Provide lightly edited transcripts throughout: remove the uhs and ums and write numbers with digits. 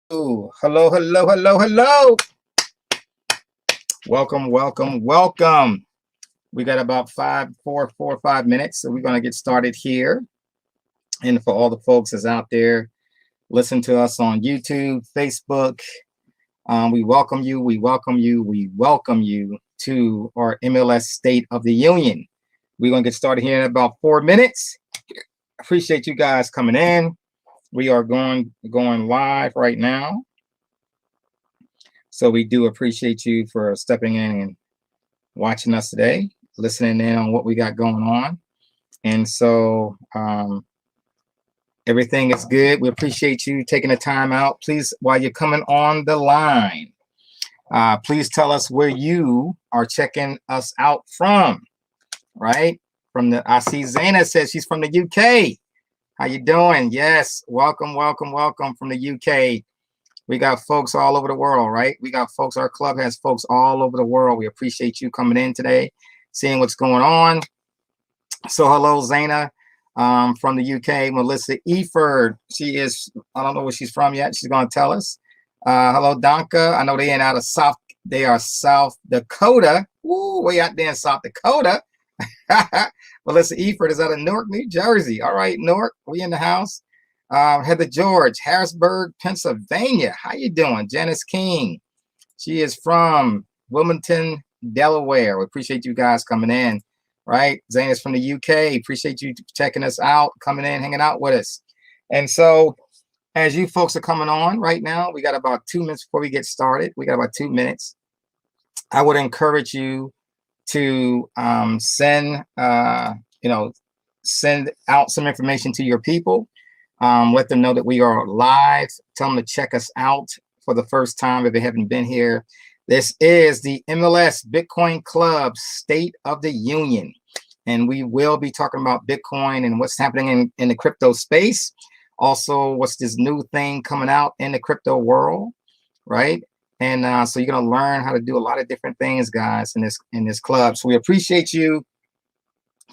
Hello, hello, hello, hello. Welcome, welcome, welcome. We got about 5 minutes, so we're going to get started here. And for all the folks that's out there, listen to us on YouTube, Facebook. We welcome you. We welcome you. We welcome you to our MLS State of the Union. We're going to get started here in about 4 minutes. Appreciate you guys coming in. We are going live right now. So we do appreciate you for stepping in and watching us today, listening in on what we got going on. And so everything is good. We appreciate you taking the time out. Please, while you're coming on the line, please tell us where you are checking us out from, right? I see Zaina says she's from the UK. How you doing? Yes, welcome, welcome, welcome from the UK. We got folks all over the world, right? We got folks, our club has folks all over the world. We appreciate you coming in today, seeing what's going on. So hello, Zaina from the UK. Melissa Eford, she is, I don't know where she's from yet. She's going to tell us. Hello, Donka. I know they ain't out of they are South Dakota. Woo, way out there in South Dakota. Melissa Eford is out of Newark, New Jersey. All right, Newark, we in the house. Heather George, Harrisburg, Pennsylvania. How you doing? Janice King, she is from Wilmington, Delaware. We appreciate you guys coming in, right? Zane is from the UK. Appreciate you checking us out, coming in, hanging out with us. And so as you folks are coming on right now, we got about 2 minutes before we get started. We got about 2 minutes. I would encourage you to send out some information to your people. Let them know that we are live. Tell them to check us out for the first time if they haven't been here. This is the MLS Bitcoin Club State of the Union. And we will be talking about Bitcoin and what's happening in the crypto space. Also, what's this new thing coming out in the crypto world, right? And so you're going to learn how to do a lot of different things, guys, in this club. So we appreciate you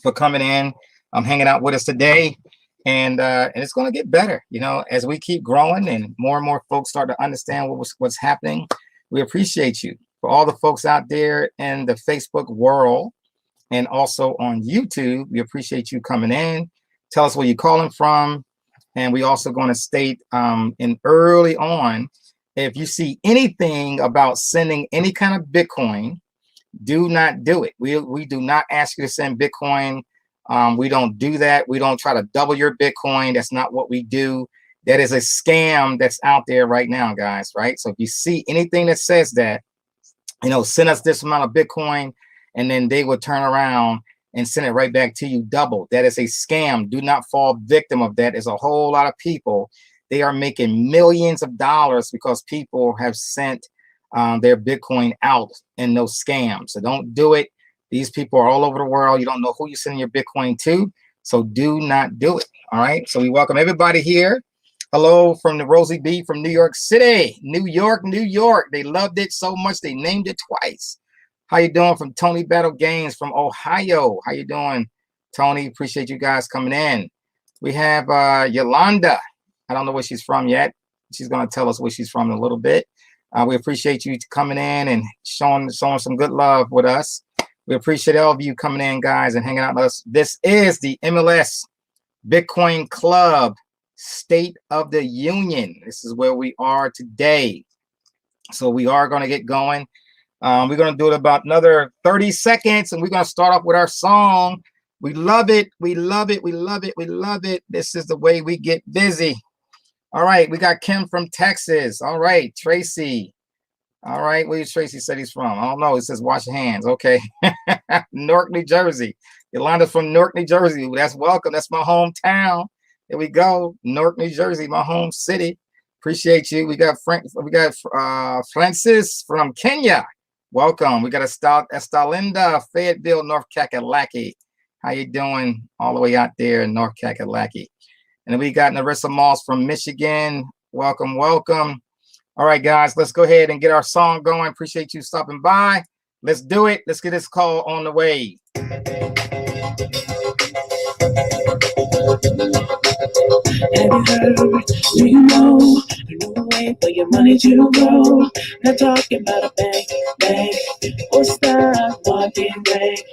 for coming in, hanging out with us today. And it's going to get better, as we keep growing and more folks start to understand what's happening. We appreciate you. For all the folks out there in the Facebook world and also on YouTube, we appreciate you coming in. Tell us where you're calling from. And we also going to state in early on, if you see anything about sending any kind of Bitcoin, do not do it. We do not ask you to send Bitcoin. We don't do that. We don't try to double your Bitcoin. That's not what we do. That is a scam that's out there right now, guys, right? So if you see anything that says that, send us this amount of Bitcoin, and then they will turn around and send it right back to you double. That is a scam. Do not fall victim of that. There's a whole lot of people. They are making millions of dollars because people have sent their Bitcoin out in those scams. So don't do it. These people are all over the world. You don't know who you're sending your Bitcoin to, so do not do it. All right. So we welcome everybody here. Hello from the Rosie B from New York City, New York, New York. They loved it so much they named it twice. How you doing? From Tony Battle Games from Ohio. How you doing, Tony? Appreciate you guys coming in. We have Yolanda. I don't know where she's from yet. She's going to tell us where she's from in a little bit. We appreciate you coming in and showing some good love with us. We appreciate all of you coming in, guys, and hanging out with us. This is the MLS Bitcoin Club State of the Union. This is where we are today. So we are going to get going. We're going to do it about another 30 seconds, and we're going to start off with our song. We love it. We love it. We love it. We love it. This is the way we get busy. All right. We got Kim from Texas. All right. Tracy. All right, where Tracy said he's from? I don't know. It says wash your hands. Okay. Newark, New Jersey. Yolanda's from Newark, New Jersey. That's welcome. That's my hometown. There we go. Newark, New Jersey, my home city. Appreciate you. We got Francis from Kenya. Welcome. We got Estalinda, Fayetteville, North Kakalaki. How you doing? All the way out there in North Kakalaki. And then we got Narissa Moss from Michigan. Welcome, welcome. All right, guys, let's go ahead and get our song going. Appreciate you stopping by. Let's do it. Let's get this call on the way. Have you heard? Do you know? way for your money to grow. Not talking about a bank, or stock market rate.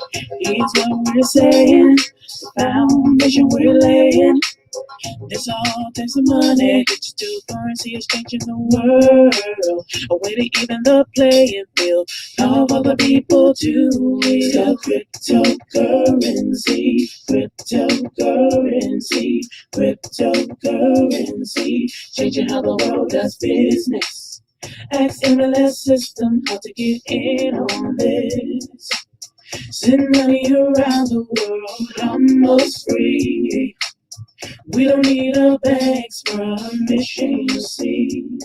Here's what we're saying, the foundation we're laying. This all takes some money. Digital currency is changing the world. A way to even the playing field. Of other people to wield. Cryptocurrency, cryptocurrency, changing how the world does business. Ask MLS system how to get in on this. Send money around the world almost free. We don't need a bank's permission, you see.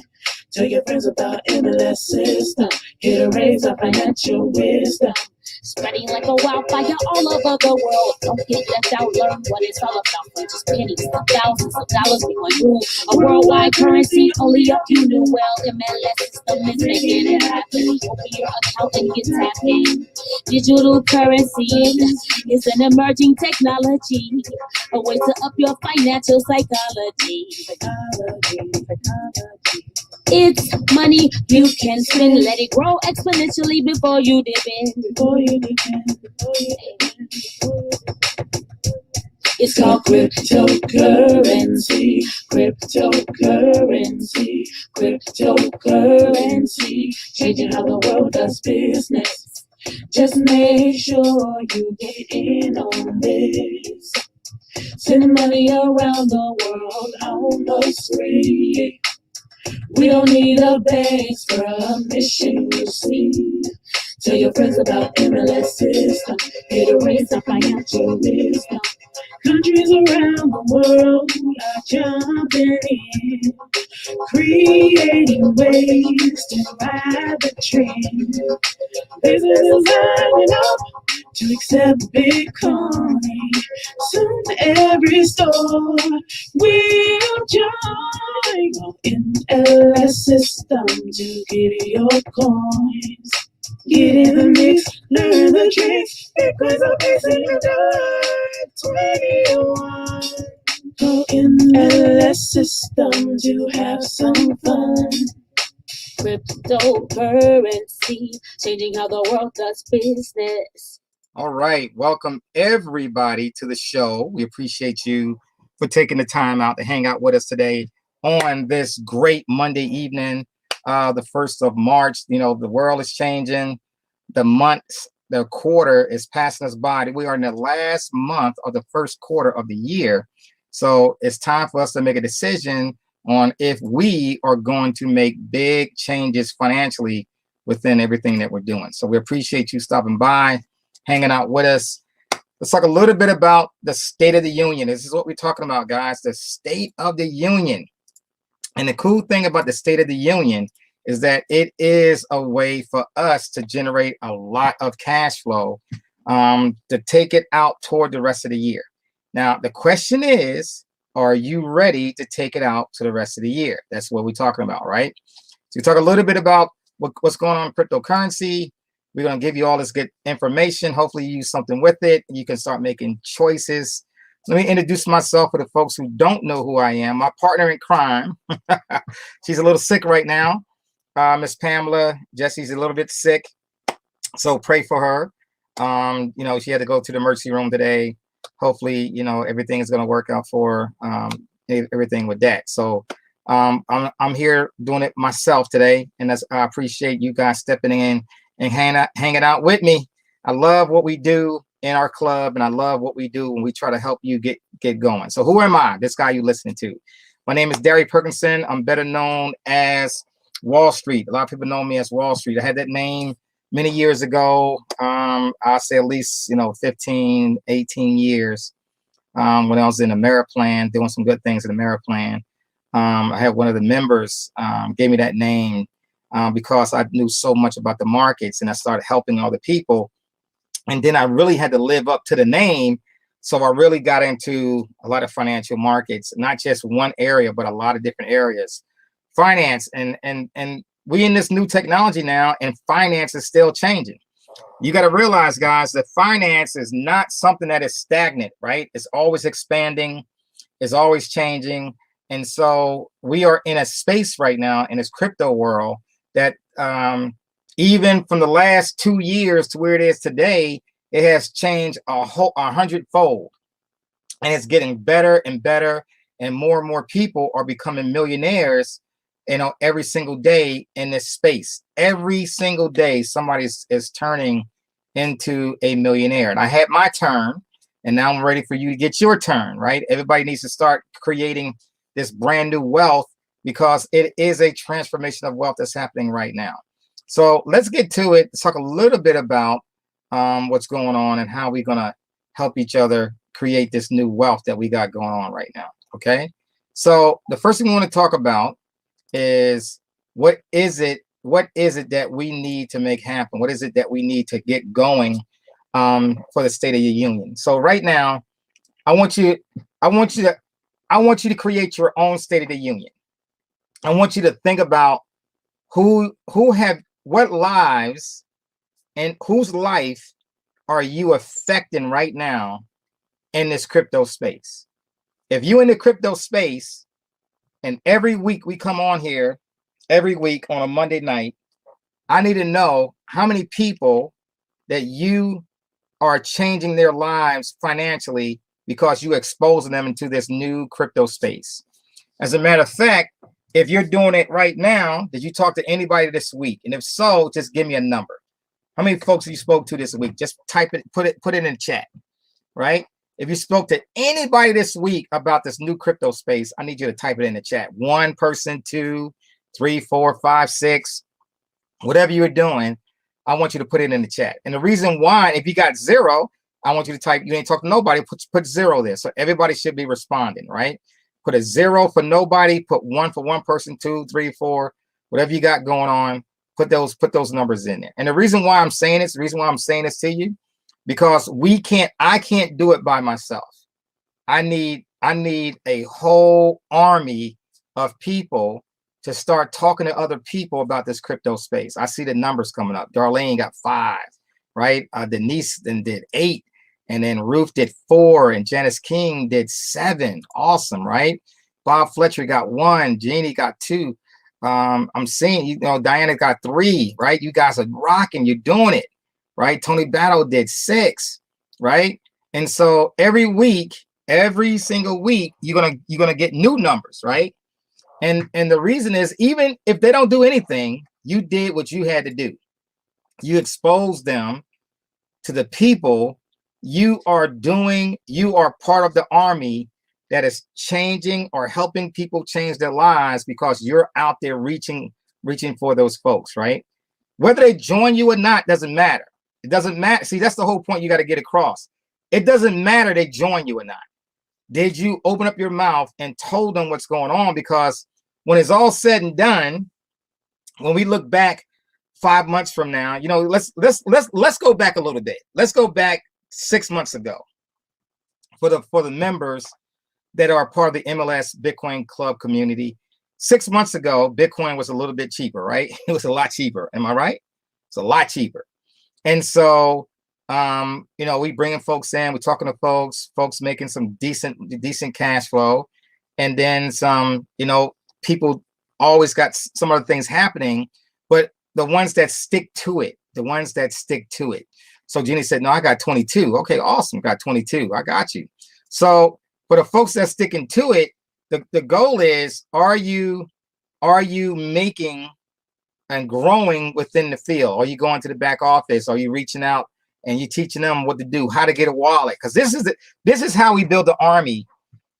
Tell your friends about MLS system. Here to raise our financial wisdom. Spreading like a wildfire all over the world. Don't get left out, learn what it's all about. From just pennies to thousands of dollars, we going through a worldwide currency. Only a few knew well. MLS system is making it happen. Open your account and get tapped in. Digital currency is an emerging technology. A way to up your financial psychology. It's money you can spend. Let it grow exponentially before you dip in. It's called cryptocurrency, changing how the world does business. Just make sure you get in on this. Send money around the world almost free. We don't need a bank's permission, you see. Tell your friends about MLS system. Here to raise our financial wisdom. Countries around the world are jumping in, creating ways to ride the trend. Businesses lining up to accept Bitcoin. Soon every store will join MLS system to get your coins. Get in the mix, learn the tricks. Bitcoin's a facing your dark 21. Go MLS system to have some fun. Cryptocurrency, changing how the world does business. All right, welcome everybody to the show. We appreciate you for taking the time out to hang out with us today on this great Monday evening, the 1st of March. You know, the world is changing. The months, the quarter is passing us by. We are in the last month of the first quarter of the year. So it's time for us to make a decision on if we are going to make big changes financially within everything that we're doing. So we appreciate you stopping by, hanging out with us. Let's talk a little bit about the State of the Union. This is what we're talking about, guys, the State of the Union. And the cool thing about the State of the Union is that it is a way for us to generate a lot of cash flow to take it out toward the rest of the year. Now, the question is, are you ready to take it out to the rest of the year? That's what we're talking about, right? So we talk a little bit about what's going on in cryptocurrency. We're going to give you all this good information. Hopefully you use something with it. You can start making choices. Let me introduce myself for the folks who don't know who I am. My partner in crime. She's a little sick right now. Miss Pamela. Jesse's a little bit sick, so pray for her. You know, she had to go to the emergency room today. Hopefully, you know, everything is going to work out for everything with that. So I'm here doing it myself today, and I appreciate you guys stepping in and hanging out with me. I love what we do in our club, and I love what we do when we try to help you get going. So who am I? This guy you listening to? My name is Darry Perkinson. I'm better known as Wallstreet. A lot of people know me as Wallstreet. I had that name many years ago. I'll say at least, 15, 18 years when I was in Ameriplan, doing some good things in Ameriplan. I had one of the members gave me that name because I knew so much about the markets, and I started helping other people. And then I really had to live up to the name. So I really got into a lot of financial markets, not just one area, but a lot of different areas. Finance, and we in this new technology now, and finance is still changing. You got to realize, guys, that finance is not something that is stagnant, right? It's always expanding, it's always changing. And so we are in a space right now in this crypto world that even from the last 2 years to where it is today, it has changed a 100-fold, and it's getting better and better, and more people are becoming millionaires, every single day in this space. Every single day, somebody is turning into a millionaire. And I had my turn, and now I'm ready for you to get your turn, right? Everybody needs to start creating this brand new wealth, because it is a transformation of wealth that's happening right now. So let's get to it. Let's talk a little bit about what's going on and how we're going to help each other create this new wealth that we got going on right now. Okay. So the first thing we want to talk about is what is it that we need to make happen? What is it that we need to get going for the State of the Union? So right now, I want you to create your own State of the Union. I want you to think about what lives and whose life are you affecting right now in this crypto space. If you in the crypto space, and every week we come on here, every week on a Monday night, I need to know how many people that you are changing their lives financially because you exposing them into this new crypto space. As a matter of fact, if you're doing it right now, did you talk to anybody this week? And if so, just give me a number. How many folks you spoke to this week? Just type it, put it in the chat, right? If you spoke to anybody this week about this new crypto space, I need you to type it in the chat. 1 person, 2, 3, 4, 5, 6, whatever you're doing, I want you to put it in the chat. And the reason why, if you got 0, I want you to type, you ain't talk to nobody, put 0 there. So everybody should be responding, right? Put a 0 for nobody, put 1 for 1 person, 2, 3, 4, whatever you got going on, put those numbers in there. And the reason why I'm saying this, to you, because I can't do it by myself. I need a whole army of people to start talking to other people about this crypto space. I see the numbers coming up. Darlene got 5, right? Denise then did 8, and then Ruth did 4, and Janice King did 7. Awesome, right? Bob Fletcher got 1, Jeannie got 2. I'm seeing, Diana got 3, right? You guys are rocking, you're doing it, right? Tony Battle did 6, right? And so every single week, you're gonna get new numbers, right? And the reason is, even if they don't do anything, you did what you had to do. You exposed them to the people. You are part of the army that is changing or helping people change their lives, because you're out there reaching for those folks, right? Whether they join you or not doesn't matter. It doesn't matter. See, that's the whole point you got to get across. It doesn't matter they join you or not. Did you open up your mouth and told them what's going on? Because when it's all said and done, when we look back 5 months from now, let's go back a little bit. Let's go back 6 months ago for the members that are part of the MLS Bitcoin Club community. 6 months ago, Bitcoin was a little bit cheaper, right? It was a lot cheaper. Am I right? It's a lot cheaper. And so, we bringing folks in, we're talking to folks making some decent cash flow. And then some, people always got some other things happening, but the ones that stick to it. So Jenny said, no, I got 22. Okay, awesome. Got 22. I got you. So for the folks that's sticking to it, the goal is, are you making and growing within the field? Are you going to the back office? Are you reaching out and you teaching them what to do, how to get a wallet? Because this is how we build the army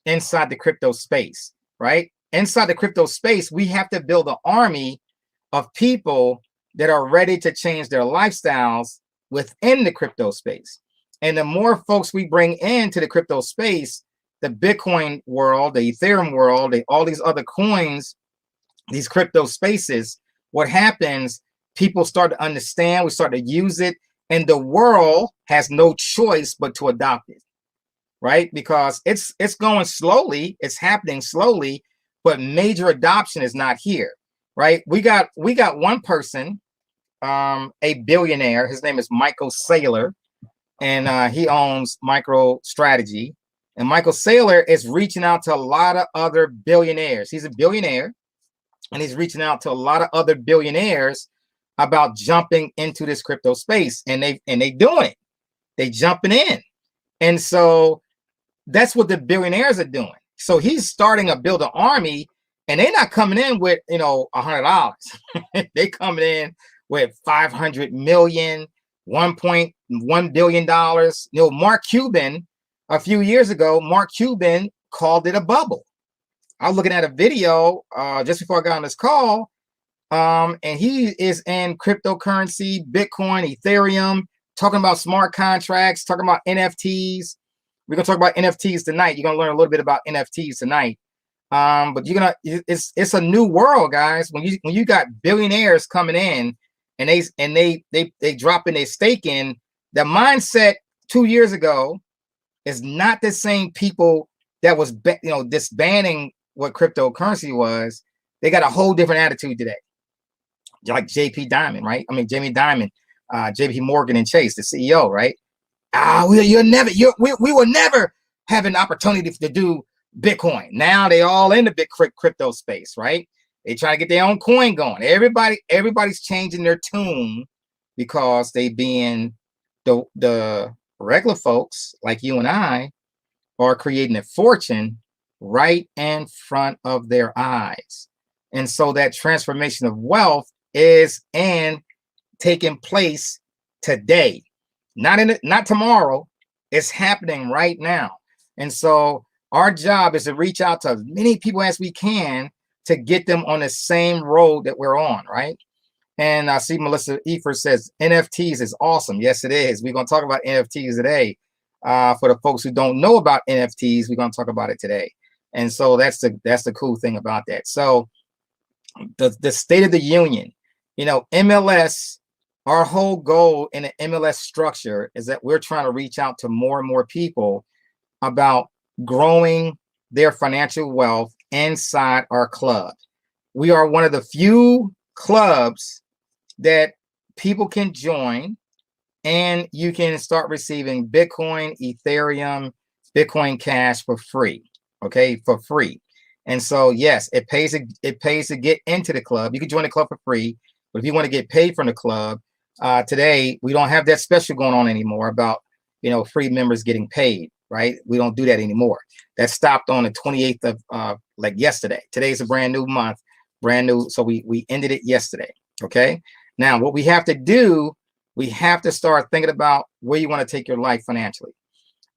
inside the crypto space, right? Inside the crypto space, we have to build an army of people that are ready to change their lifestyles within the crypto space. And the more folks we bring into the crypto space, the Bitcoin world, the Ethereum world, all these other coins, these crypto spaces, what happens, people start to understand, we start to use it, and the world has no choice but to adopt it, right? Because it's going slowly, it's happening slowly, but major adoption is not here, right? We got one person, a billionaire, his name is Michael Saylor, and he owns MicroStrategy. And Michael Saylor is reaching out to a lot of other billionaires. He's a billionaire, and he's reaching out to a lot of other billionaires about jumping into this crypto space. And they doing it. They jumping in. And so that's what the billionaires are doing. So he's starting to build an army, and they're not coming in with, $100. They coming in with 500 million, $1.1 billion. Mark Cuban, a few years ago, Mark Cuban called it a bubble. I was looking at a video just before I got on this call, and he is in cryptocurrency, Bitcoin, Ethereum, talking about smart contracts, talking about NFTs. We're gonna talk about NFTs tonight. You're gonna learn a little bit about NFTs tonight. But it's a new world, guys. When you got billionaires coming in and they dropping their stake in, the mindset 2 years ago is not the same people that was disbanding what cryptocurrency was. They got a whole different attitude today. Like JP Dimon, right? I mean Jamie Dimon, JP Morgan and Chase, the CEO, right? We will never have an opportunity to do Bitcoin. Now they all in the big crypto space, right? They try to get their own coin going. Everybody's changing their tune because they being the regular folks like you and I are creating a fortune right in front of their eyes. And so that transformation of wealth is taking place today. Not tomorrow. It's happening right now. And so our job is to reach out to as many people as we can to get them on the same road that we're on, right? And I see Melissa Efer says NFTs is awesome. Yes, it is. We're going to talk about NFTs today. For the folks who don't know about NFTs, we're going to talk about it today. And so that's the cool thing about that. So the State of the Union, MLS. Our whole goal in the MLS structure is that we're trying to reach out to more and more people about growing their financial wealth inside our club. We are one of the few clubs that people can join, and you can start receiving Bitcoin, Ethereum, Bitcoin Cash for free. Okay, for free. And so, yes, it pays to get into the club. You can join the club for free, but if you want to get paid from the club, today we don't have that special going on anymore about free members getting paid, right? We don't do that anymore. That stopped on the 28th of like yesterday. Today's a brand new month, brand new. So we ended it yesterday. Okay. Now what we have to do, we have to start thinking about where you want to take your life financially.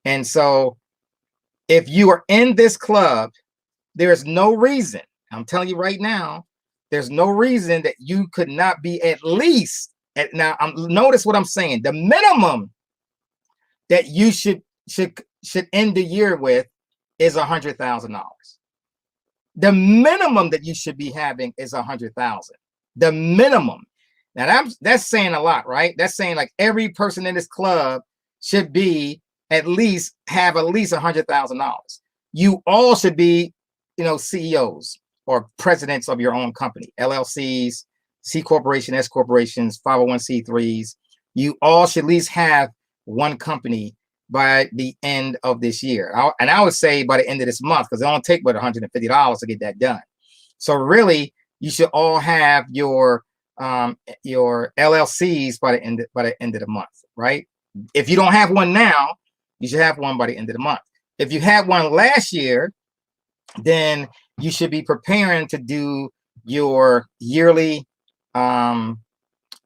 And so if you are in this club, there is no reason, I'm telling you right now, there's no reason that you could not be at least notice what I'm saying. The minimum that you should end the year with is $100,000. The minimum that you should be having is $100,000. The minimum. Now that's saying a lot, right? That's saying like every person in this club should be have at least $100,000. You all should be, CEOs or presidents of your own company, LLCs, C corporation, S corporations, 501c3s. You all should at least have one company by the end of this year. I would say by the end of this month, because it don't take but $150 to get that done. So really, you should all have your LLCs by the end of the month, right? If you don't have one now, you should have one by the end of the month. If you had one last year, then you should be preparing to do your yearly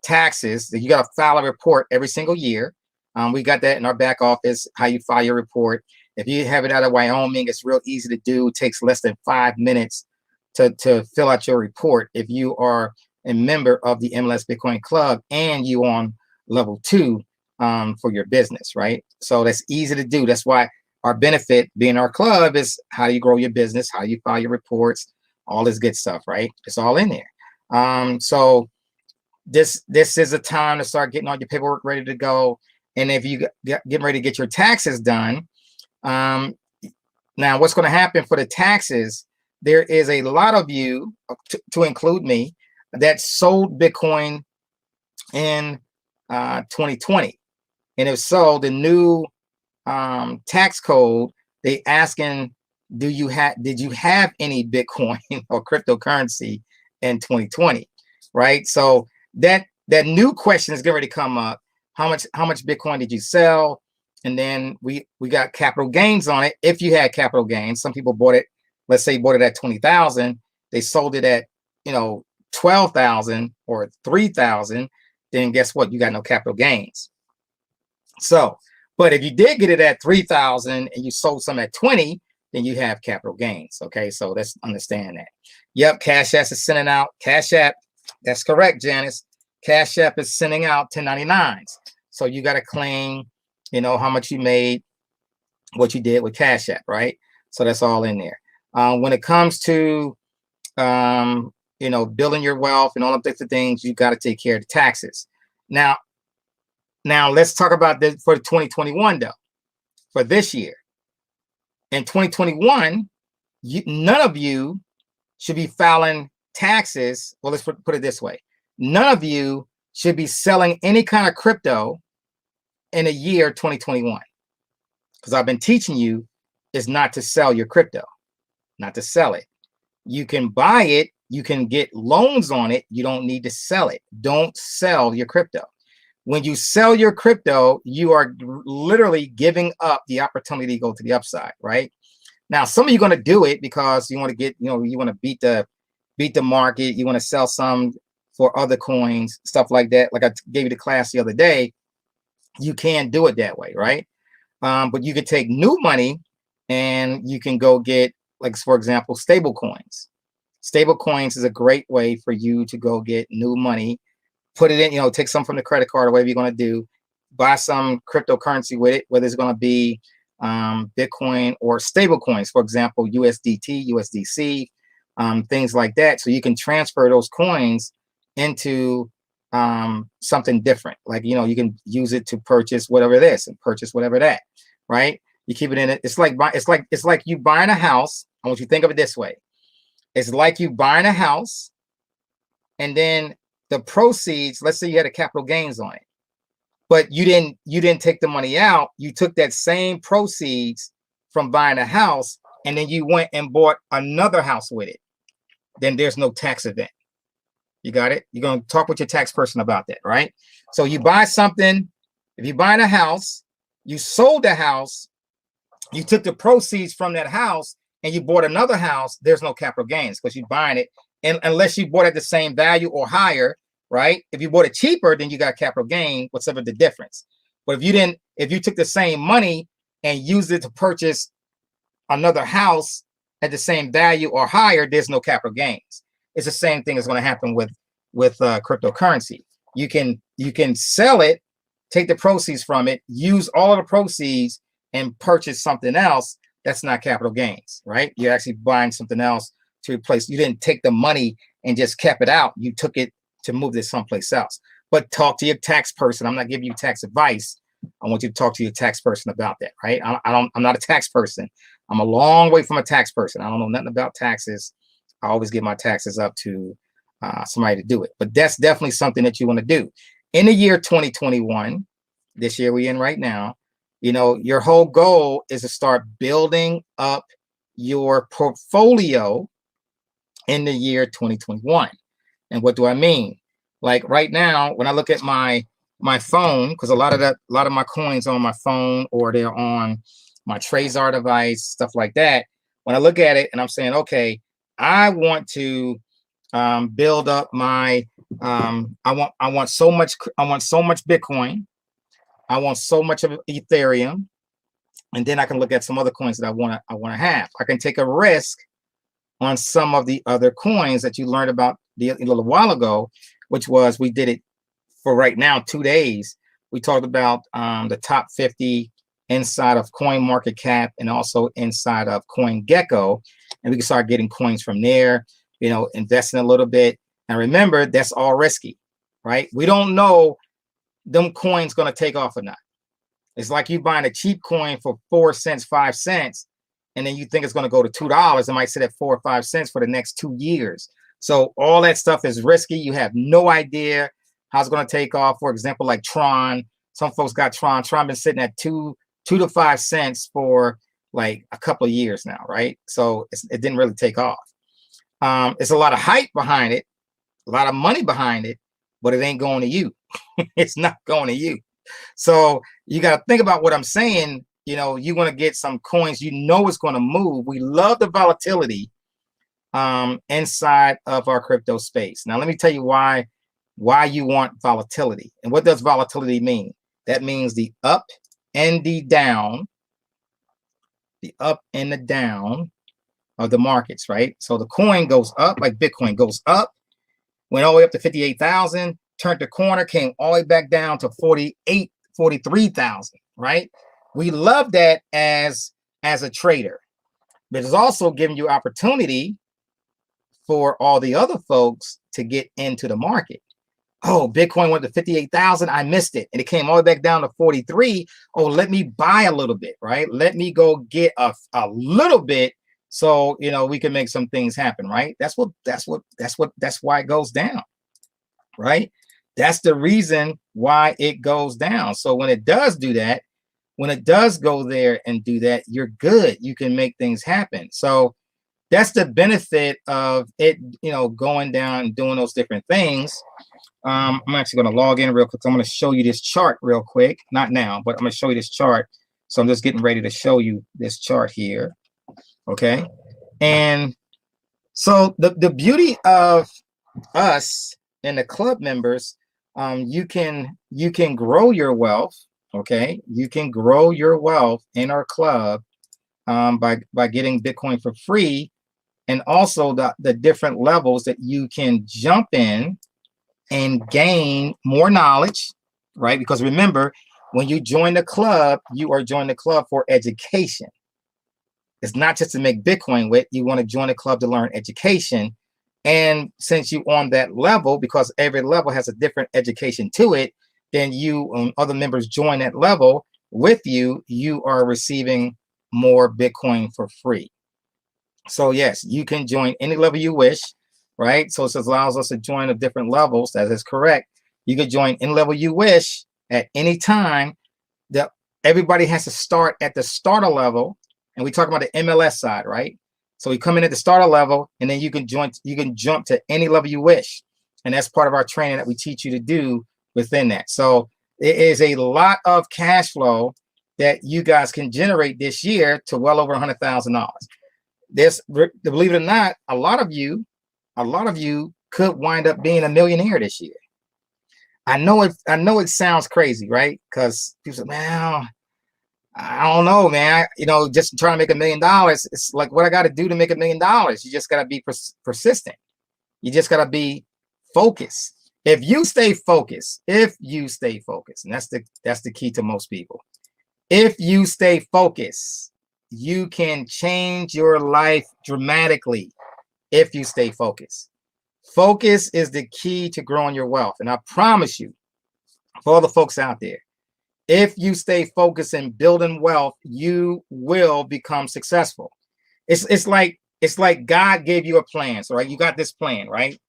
taxes. You got to file a report every single year. We got that in our back office, how you file your report. If you have it out of Wyoming, it's real easy to do. It takes less than 5 minutes to fill out your report if you are a member of the MLS Bitcoin Club and you on level 2 for your business, right? So that's easy to do. That's why our benefit being our club is how you grow your business, how you file your reports, all this good stuff, right? It's all in there. So this is a time to start getting all your paperwork ready to go. And if you getting ready to get your taxes done, now what's going to happen for the taxes, there is a lot of you, to include me, that sold Bitcoin in 2020. And if so, the new tax code they asking, did you have any Bitcoin or cryptocurrency in 2020, right? So that new question is getting ready to come up. How much Bitcoin did you sell? And then we got capital gains on it. If you had capital gains, some people bought it, let's say bought it at 20,000, they sold it at 12,000 or 3,000, then guess what? You got no capital gains. So, but if you did get it at 3,000 and you sold some at 20, then you have capital gains. Okay, so let's understand that. Yep, Cash App is sending out Cash App. That's correct, Janice. Cash App is sending out 1099s. So you got to claim, how much you made, what you did with Cash App, right? So that's all in there. When it comes to building your wealth and all of different things, you got to take care of the taxes. Now let's talk about this for 2021 though. For this year, in 2021, none of you should be filing taxes. Well, let's put it this way: none of you should be selling any kind of crypto in a year 2021, because I've been teaching you is not to sell your crypto, not to sell it. You can buy it. You can get loans on it. You don't need to sell it. Don't sell your crypto. When you sell your crypto, you are literally giving up the opportunity to go to the upside, right? Now, some of you are going to do it because you want to get, you want to beat the market. You want to sell some for other coins, stuff like that. Like I gave you the class the other day, you can do it that way, right? But you could take new money and you can go get, like, for example, stable coins. Stable coins is a great way for you to go get new money, put it in, take some from the credit card or whatever you're going to do, buy some cryptocurrency with it, whether it's going to be Bitcoin or stable coins, for example, USDT, USDC, things like that. So you can transfer those coins into something different. Like, you can use it to purchase whatever this and purchase whatever that, right? You keep it in it. It's like you buying a house. I want you to think of it this way. It's like you buying a house, and then the proceeds, let's say you had a capital gains on it, but you didn't take the money out. You took that same proceeds from buying a house, and then you went and bought another house with it. Then there's no tax event. You got it? You're going to talk with your tax person about that, right? So you buy something. If you're buying a house, you sold the house, you took the proceeds from that house and you bought another house, there's no capital gains because you're buying it. And unless you bought at the same value or higher, right? If you bought it cheaper, then you got capital gain, whatever the difference. But if you took the same money and used it to purchase another house at the same value or higher, there's no capital gains. It's the same thing that's going to happen with cryptocurrency. You can sell it, take the proceeds from it, use all of the proceeds and purchase something else. That's not capital gains, right? You're actually buying something else to replace. You didn't take the money and just kept it out. You took it to move this someplace else. But talk to your tax person. I'm not giving you tax advice. I want you to talk to your tax person about that, right? I'm not a tax person. I'm a long way from a tax person. I don't know nothing about taxes. I always give my taxes up to somebody to do it. But that's definitely something that you want to do. In the year 2021, this year we're in right now, your whole goal is to start building up your portfolio in the year 2021. And what do I mean? Like right now, when I look at my phone, because a lot of my coins are on my phone or they're on my Trezor device, stuff like that. When I look at it and I'm saying, okay, I want to build up my I want so much Bitcoin. I want so much of Ethereum, and then I can look at some other coins that I want to have. I can take a risk on some of the other coins that you learned about a little while ago, which was we did it for right now 2 days. We talked about the top 50 inside of CoinMarketCap and also inside of CoinGecko, and we can start getting coins from there. Investing a little bit. And remember, that's all risky, right? We don't know them coins going to take off or not. It's like you buying a cheap coin for 4 cents, 5 cents, and then you think it's going to go to $2. It might sit at 4 or 5 cents for the next 2 years. So all that stuff is risky. You have no idea how it's going to take off. For example, like Tron. Some folks got Tron. Tron been sitting at 2 to 5 cents for like a couple of years now, right? So it didn't really take off. It's a lot of hype behind it, a lot of money behind it, but it ain't going to you. It's not going to you. So you got to think about what I'm saying. You know, you want to get some coins, you know, it's going to move. We love the volatility inside of our crypto space. Now, let me tell you why you want volatility. And what does volatility mean? That means the up and the down, of the markets, right? So the coin goes up, like Bitcoin goes up, went all the way up to 58,000, turned the corner, came all the way back down to 43,000, right? We love that as a trader, but it's also giving you opportunity for all the other folks to get into the market. Oh, Bitcoin went to 58,000. I missed it. And it came all the way back down to 43. Oh, let me buy a little bit, right? Let me go get a little bit so, you know, we can make some things happen, right? That's why it goes down, right? That's the reason why it goes down. So when it does do that, when it does go there and do that, you're good. You can make things happen. So that's the benefit of it, you know, going down and doing those different things. I'm actually going to log in real quick. I'm going to show you this chart real quick. Not now, but I'm going to show you this chart. So I'm just getting ready to show you this chart here. Okay. And so the beauty of us and the club members, you can grow your wealth. Okay. You can grow your wealth in our club by getting Bitcoin for free. And also the different levels that you can jump in and gain more knowledge, right? Because remember, when you join the club, you are joining the club for education. It's not just to make Bitcoin with. You want to join the club to learn education. And since you're on that level, because every level has a different education to it, then you other members join that level with you, you are receiving more Bitcoin for free. So yes, you can join any level you wish, right? So it allows us to join the different levels. That is correct. You can join any level you wish at any time. That everybody has to start at the starter level, and we talk about the MLS side, right? So we come in at the starter level, and then you can jump to any level you wish, and that's part of our training that we teach you to do within that. So it is a lot of cash flow that you guys can generate this year to well over $100,000. This, believe it or not, a lot of you could wind up being a millionaire this year. I know it sounds crazy, right? Because people say, "Man, I don't know, man. You know, just trying to make $1 million. It's like, what I got to do to make $1 million? You just got to be persistent. You just got to be focused. If you stay focused, and that's the key to most people. If you stay focused, you can change your life dramatically. If you stay focused, focus is the key to growing your wealth. And I promise you, for all the folks out there, if you stay focused and building wealth, you will become successful. It's like God gave you a plan. So right, you got this plan, right?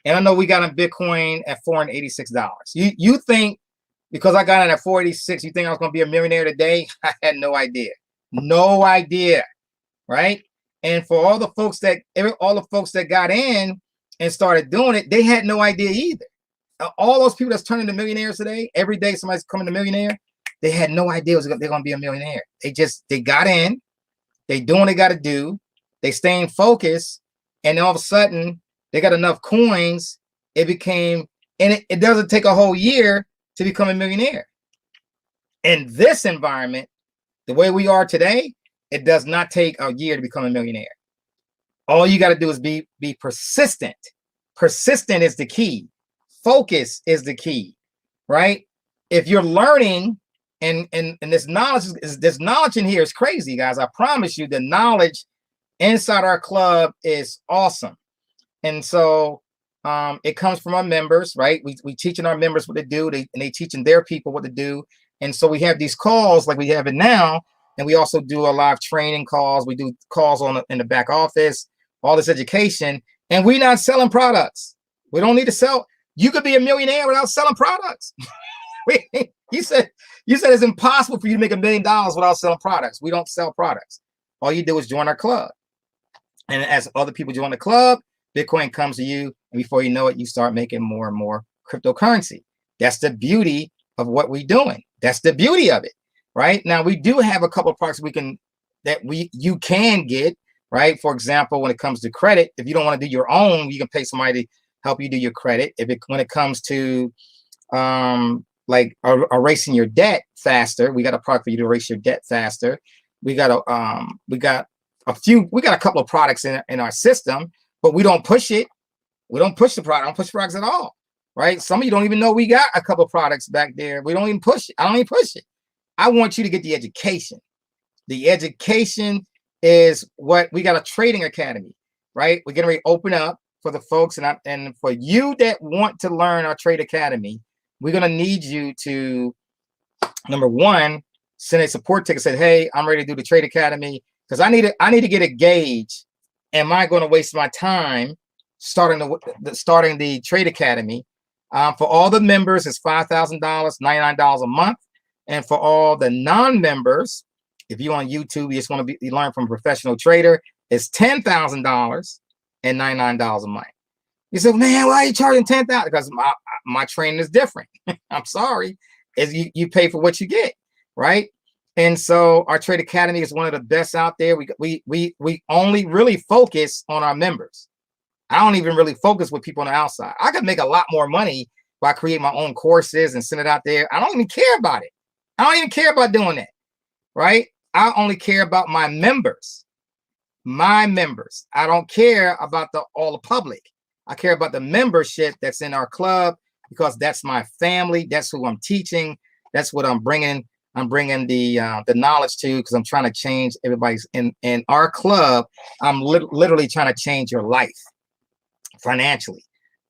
And I know we got a Bitcoin at $486. You think because I got it at 486, you think I was going to be a millionaire today? I had no idea. No idea, right? And for all the folks that got in and started doing it, they had no idea either. All those people that's turning to millionaires today, every day somebody's coming to millionaire, they had no idea they're going to be a millionaire. They got in, they doing what they got to do, they staying focused, and all of a sudden they got enough coins. It became, and it doesn't take a whole year to become a millionaire. In this environment, the way we are today, it does not take a year to become a millionaire. All you got to do is be persistent. Persistent is the key. Focus is the key, right? If you're learning, and this knowledge in here is crazy, guys. I promise you, the knowledge inside our club is awesome. And so it comes from our members, right? We teaching our members what to do, and they teaching their people what to do. And so we have these calls like we have it now, and we also do a live training calls. We do calls in the back office, all this education, and we're not selling products. We don't need to sell. You could be a millionaire without selling products. You said it's impossible for you to make $1 million without selling products. We don't sell products. All you do is join our club. And as other people join the club, Bitcoin comes to you. And before you know it, you start making more and more cryptocurrency. That's the beauty of what we're doing. That's the beauty of it. Right now, we do have a couple of products you can get. Right. For example, when it comes to credit, if you don't want to do your own, you can pay somebody to help you do your credit. When it comes to like erasing your debt faster, we got a product for you to erase your debt faster. We got a couple of products in our system, but we don't push it. We don't push the product. I don't push products at all. Right. Some of you don't even know we got a couple of products back there. We don't even push it. I don't even push it. I want you to get the education. The education is what we got, a trading academy, right? We're getting ready to open up for the folks and for you that want to learn our trade academy. We're going to need you to, number one, send a support ticket. Say, hey, I'm ready to do the trade academy because I need to get a gauge. Am I going to waste my time starting the trade academy? For all the members, it's $5,000, $99 a month. And for all the non-members, if you're on YouTube, you just want to learn from a professional trader, it's $10,000 and $99 a month. You say, man, why are you charging $10,000? Because my training is different. I'm sorry. You pay for what you get, right? And so our Trade Academy is one of the best out there. We only really focus on our members. I don't even really focus with people on the outside. I could make a lot more money by creating my own courses and send it out there. I don't even care about it. I don't even care about doing that, right? I only care about my members. My members. I don't care about all the public. I care about the membership that's in our club because that's my family. That's who I'm teaching. That's what I'm bringing. I'm bringing the knowledge to because I'm trying to change everybody's in our club. I'm literally trying to change your life financially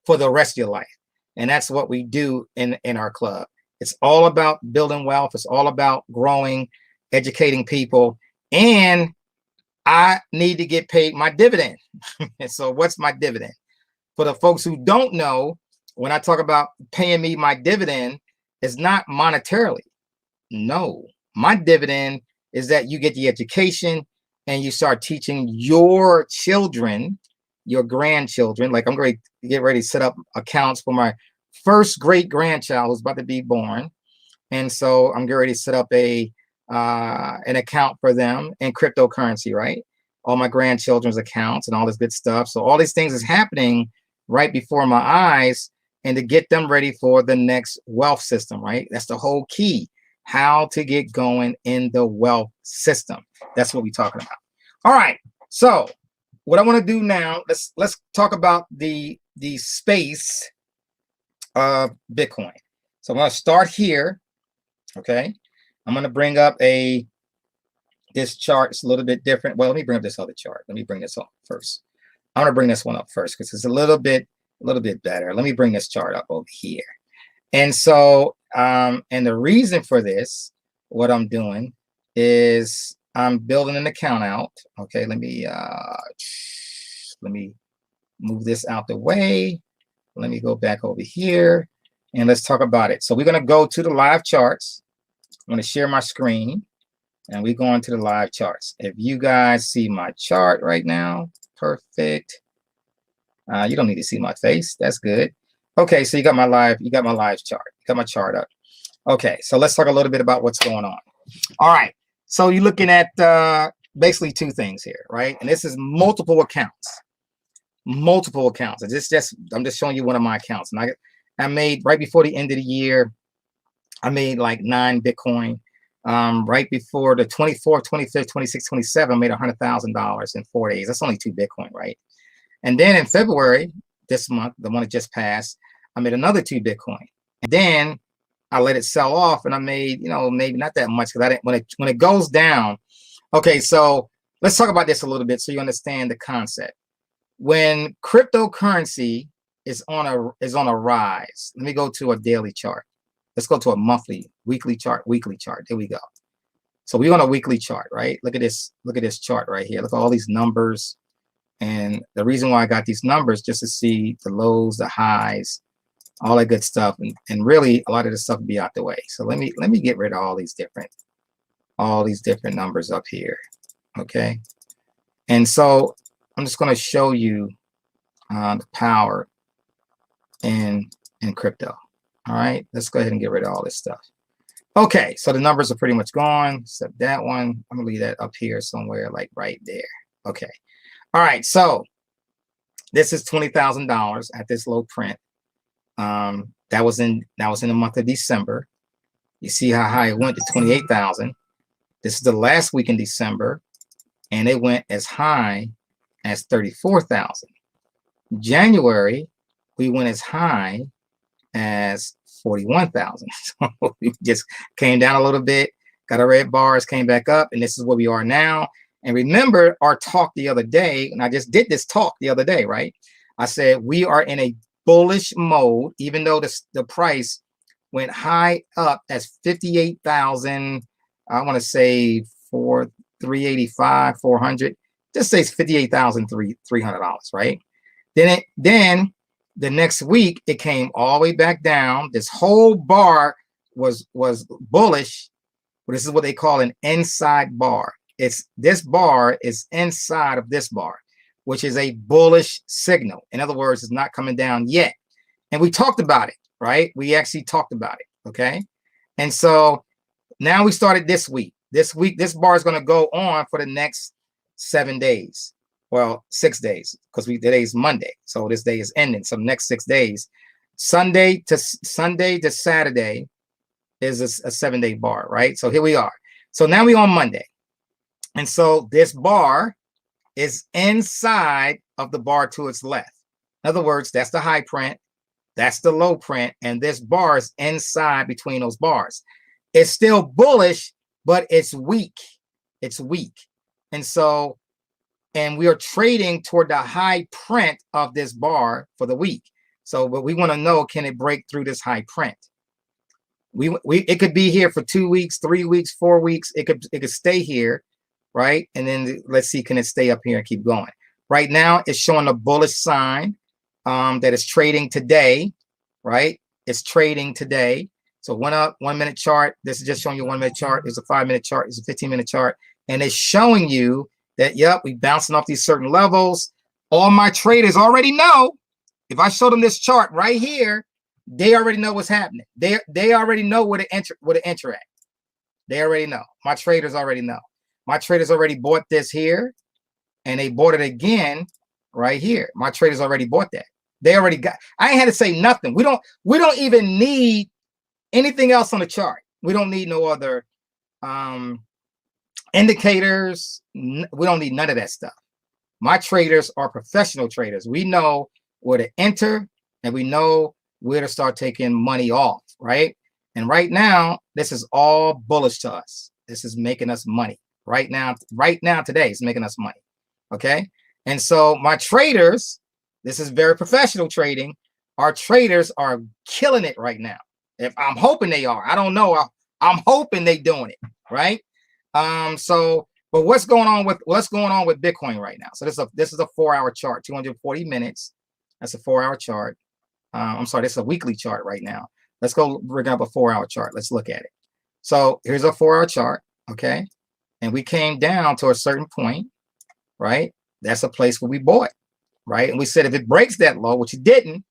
for the rest of your life. And that's what we do in our club. It's all about building wealth. It's all about growing, educating people. And I need to get paid my dividend. And so what's my dividend? For the folks who don't know, when I talk about paying me my dividend, it's not monetarily. No, my dividend is that you get the education and you start teaching your children, your grandchildren. Like I'm going to get ready to set up accounts for my first great grandchild who's about to be born. And so I'm getting ready to set up an account for them in cryptocurrency, right? All my grandchildren's accounts and all this good stuff. So all these things is happening right before my eyes and to get them ready for the next wealth system, right? That's the whole key, how to get going in the wealth system. That's what we're talking about. All right. So what I want to do now, let's talk about the space of Bitcoin. So I'm going to start here. Okay. I'm going to bring up this chart. It's a little bit different. Well, let me bring up this other chart. Let me bring this up first. I'm going to bring this one up first because it's a little bit better. Let me bring this chart up over here. And so, and the reason for this, what I'm doing is I'm building an account out. Okay. Let me move this out the way. Let me go back over here and let's talk about it. So we're going to go to the live charts. I'm going to share my screen and we're going to the live charts. If you guys see my chart right now, perfect. You don't need to see my face. That's good. Okay, so you got my live chart. You got my chart up. Okay, so let's talk a little bit about what's going on. All right, so you're looking at basically two things here, right? And this is multiple accounts. Multiple accounts. I'm just showing you one of my accounts. And I made right before the end of the year, I made like 9 Bitcoin. Right before the 24th, 25th, 26th, 27th, I made $100,000 in 4 days. That's only 2 Bitcoin, right? And then in February, this month, the one that just passed, I made another 2 Bitcoin. And then I let it sell off and I made, maybe not that much because I didn't, when it goes down. Okay, so let's talk about this a little bit so you understand the concept. When cryptocurrency is on a rise, let me go to a daily chart. Let's go to a monthly, weekly chart. There we go. So we're on a weekly chart, right? Look at this chart right here. Look at all these numbers. And the reason why I got these numbers just to see the lows, the highs all that good stuff, and really a lot of the stuff will be out the way. So let me get rid of all these different numbers up here. Okay, and so I'm just going to show you the power in crypto. All right, let's go ahead and get rid of all this stuff. Okay, so the numbers are pretty much gone except that one. I'm gonna leave that up here somewhere, like right there. Okay, all right, so this is $20,000 at this low print. That was in the month of December. You see how high it went to 28,000. This is the last week in December, and it went as high as 34,000. January, we went as high as 41,000. So we just came down a little bit, got our red bars, came back up, and this is where we are now. And remember our talk the other day, and I just did this talk the other day, right? I said we are in a bullish mode, even though the price went high up as 58,000. I want to say 385, 400. Just say $58,300, right? Then the next week it came all the way back down. This whole bar was bullish. This is what they call an inside bar. This bar is inside of this bar, which is a bullish signal. In other words, it's not coming down yet. And we talked about it, right? We actually talked about it, okay? And so now we started this week. This week, this bar is going to go on for the next 7 days. Well, 6 days, because today's Monday. So this day is ending. So the next 6 days, Sunday to Saturday is a 7-day bar, right? So here we are. So now we're on Monday. And so this bar is inside of the bar to its left. In other words, that's the high print, that's the low print, and this bar is inside between those bars. It's still bullish, but it's weak. It's weak. And so, and we are trading toward the high print of this bar for the week. So, but we want to know, can it break through this high print? It could be here for 2 weeks, 3 weeks, 4 weeks. It could stay here, right? And then let's see, can it stay up here and keep going? Right now, it's showing a bullish sign that it's trading today, right? It's trading today. So went up, 1 minute chart. This is just showing you 1 minute chart. There's a 5 minute chart. There's a 15-minute chart. And it's showing you that, yep, we bouncing off these certain levels. All my traders already know. If I show them this chart right here, they already know what's happening. They already know where to enter at. They already know. My traders already know. My traders already bought this here, and they bought it again right here. My traders already bought that. They already got. I ain't had to say nothing. We don't even need anything else on the chart. We don't need no other indicators. We don't need none of that stuff. My traders are professional traders. We know where to enter, and we know where to start taking money off, right? And right now, this is all bullish to us. This is making us money. Right now, today is making us money, okay? And so my traders, this is very professional trading. Our traders are killing it right now. If I'm hoping they are, I don't know. I'm hoping they doing it, right? But what's going on with Bitcoin right now? So this is a 4-hour chart, 240 minutes. That's a 4-hour chart. I'm sorry, this is a weekly chart right now. Let's go bring up a 4-hour chart. Let's look at it. So here's a 4-hour chart, okay? And we came down to a certain point, right? That's a place where we bought, right? And we said if it breaks that low, which it didn't,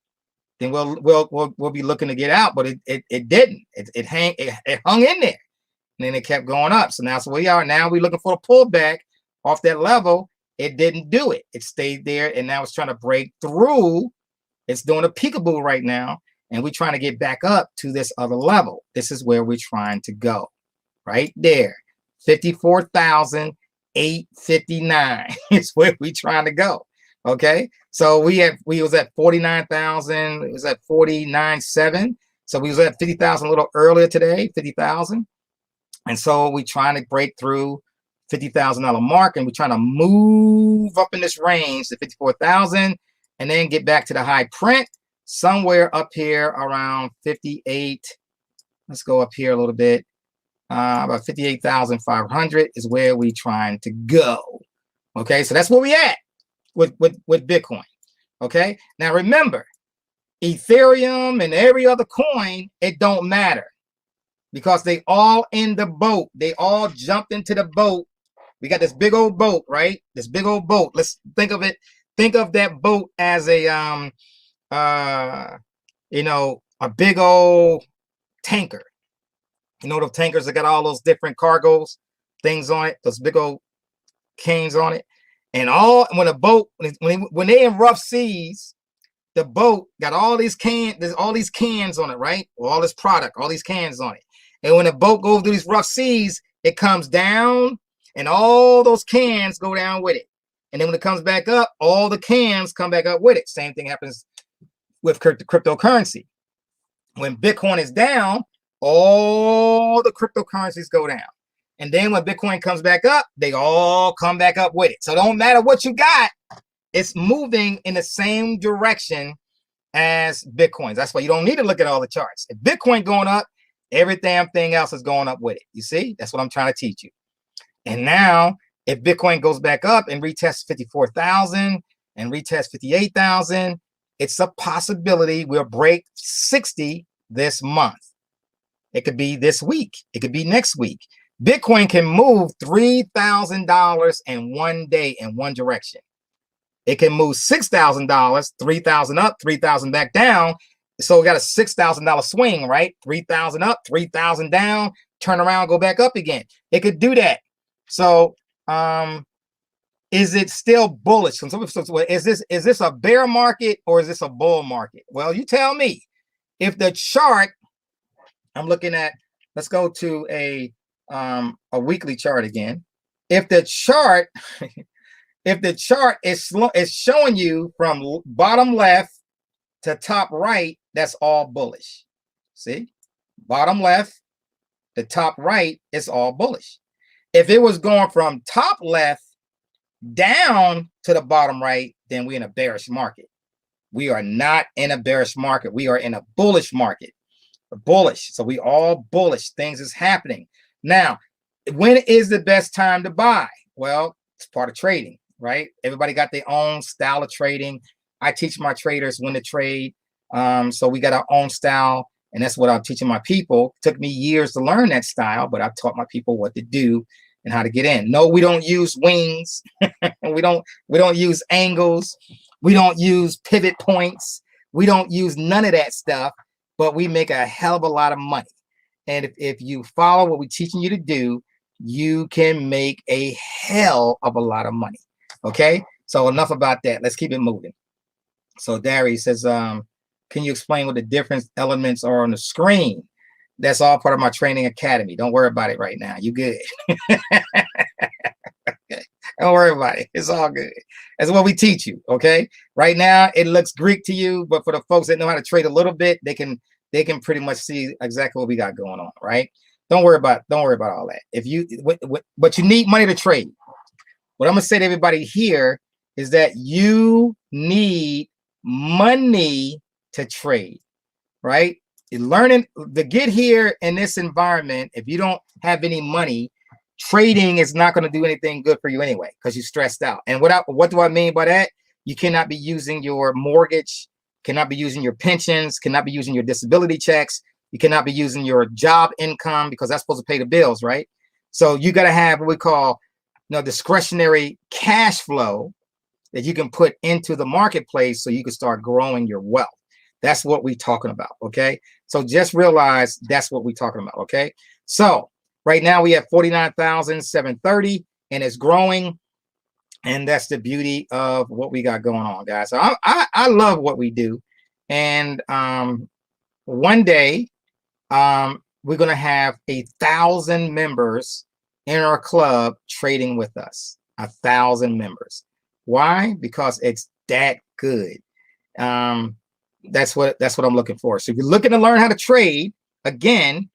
then we'll be looking to get out, but it didn't. It hung in there, and then it kept going up. So now, we are now we're looking for a pullback off that level. It didn't do it. It stayed there, and now it's trying to break through. It's doing a peekaboo right now, and we're trying to get back up to this other level. This is where we're trying to go, right there. 54,859 is where we're trying to go. Okay, so we was at 49,000. It was at 49.7. So we was at 50,000 a little earlier today, 50,000. And so we're trying to break through $50,000 mark, and we're trying to move up in this range to 54,000, and then get back to the high print somewhere up here around 58. Let's go up here a little bit. About 58,500 is where we trying to go. Okay, so that's where we at with Bitcoin. Okay, now remember, Ethereum and every other coin, it don't matter because they all in the boat. They all jumped into the boat. We got this big old boat, right? This big old boat. Let's think of it. Think of that boat as a a big old tanker. You know, the tankers that got all those different cargoes, things on it, those big old canes on it. And all when a boat, when they in rough seas, the boat got all these cans, there's all these cans on it, right? Or all this product, all these cans on it. And when the boat goes through these rough seas, it comes down and all those cans go down with it. And then when it comes back up, all the cans come back up with it. Same thing happens with cryptocurrency. When Bitcoin is down, all the cryptocurrencies go down. And then when Bitcoin comes back up, they all come back up with it. So it don't matter what you got, it's moving in the same direction as Bitcoin. That's why you don't need to look at all the charts. If Bitcoin going up, every damn thing else is going up with it. You see, that's what I'm trying to teach you. And now if Bitcoin goes back up and retests 54,000 and retests 58,000, it's a possibility we'll break 60 this month. It could be this week. It could be next week. Bitcoin can move $3,000 in one day in one direction. It can move $6,000, 3,000 up, 3,000 back down. So we got a $6,000 swing, right? 3,000 up, 3,000 down, turn around, go back up again. It could do that. So is it still bullish? Is this a bear market or is this a bull market? Well, you tell me. If the chart, I'm looking at, let's go to a weekly chart again. If the chart is showing you from bottom left to top right, that's all bullish. See, bottom left to top right, it's all bullish. If it was going from top left down to the bottom right, then we're in a bearish market. We are not in a bearish market. We are in a bullish market. Bullish. So we all bullish. Things is happening. Now, when is the best time to buy? Well, it's part of trading, right? Everybody got their own style of trading. I teach my traders when to trade. So we got our own style, and that's what I'm teaching my people. It took me years to learn that style, but I taught my people what to do and how to get in. No, we don't use wings. we don't use angles. We don't use pivot points. We don't use none of that stuff, but we make a hell of a lot of money. And if you follow what we're teaching you to do, you can make a hell of a lot of money. Okay, so enough about that. Let's keep it moving. So Darry says, can you explain what the different elements are on the screen? That's all part of my training academy. Don't worry about it right now. You good. Okay. Don't worry about it. It's all good. That's what we teach you. Okay. Right now it looks Greek to you, but for the folks that know how to trade a little bit, they can pretty much see exactly what we got going on. Right. Don't worry about all that. But you need money to trade. What I'm gonna say to everybody here is that you need money to trade, right? Learning to get here in this environment, if you don't have any money, trading is not going to do anything good for you anyway, because you're stressed out. And what do I mean by that? You cannot be using your mortgage, cannot be using your pensions, cannot be using your disability checks. You cannot be using your job income because that's supposed to pay the bills, right? So you got to have what we call, discretionary cash flow that you can put into the marketplace so you can start growing your wealth. That's what we're talking about, okay? So just realize that's what we're talking about, okay? So right now we have 49,730 and it's growing, and that's the beauty of what we got going on, guys. So I love what we do, and one day we're gonna have 1,000 members in our club trading with us. 1,000 members. Why? Because it's that good. That's what I'm looking for. So if you're looking to learn how to trade, again,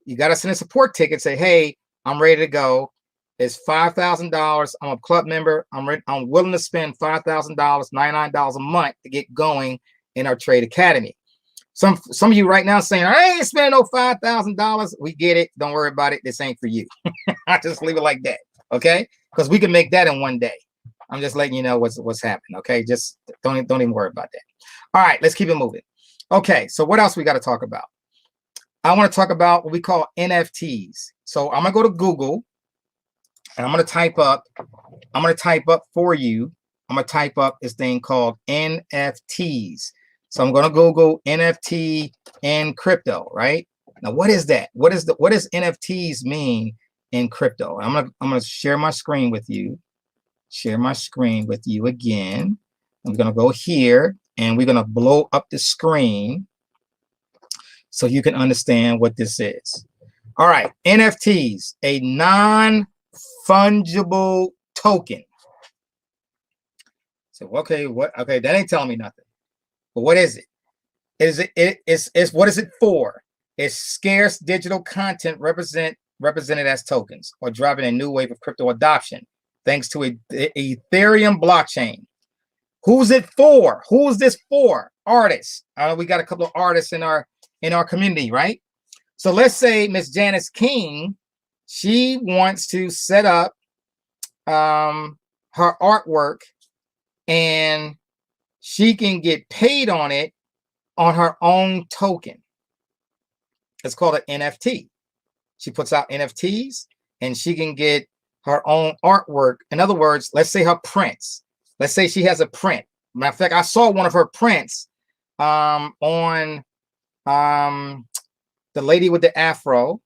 you got to send a support ticket. Say, hey, I'm ready to go. It's $5,000. I'm a club member. I'm willing to spend $5,000, $99 a month to get going in our trade academy. Some of you right now saying, I ain't spending no $5,000. We get it. Don't worry about it. This ain't for you. I just leave it like that. Okay. Because we can make that in one day. I'm just letting you know what's happening. Okay. Just don't even worry about that. All right. Let's keep it moving. Okay, so what else we got to talk about? I want to talk about what we call NFTs. So I'm gonna go to Google and I'm gonna type up for you. I'm gonna type up this thing called NFTs. So I'm gonna Google NFT and crypto, right? Now, what is that? What does NFTs mean in crypto? I'm gonna share my screen with you. Share my screen with you again. I'm gonna go here and we're gonna blow up the screen so you can understand what this is. All right, NFTs, a non-fungible token. So okay, what? Okay, that ain't telling me nothing. But what is it? It's what is it for? It's scarce digital content represented as tokens, or driving a new wave of crypto adoption thanks to a Ethereum blockchain. Who's it for? Who's this for? Artists. We got a couple of artists in our community, right? So let's say Miss Janice King, she wants to set up her artwork, and she can get paid on it on her own token. It's called an NFT. She puts out NFTs and she can get her own artwork. In other words, let's say her prints. Let's say she has a print. Matter of fact, I saw one of her prints on the lady with the afro.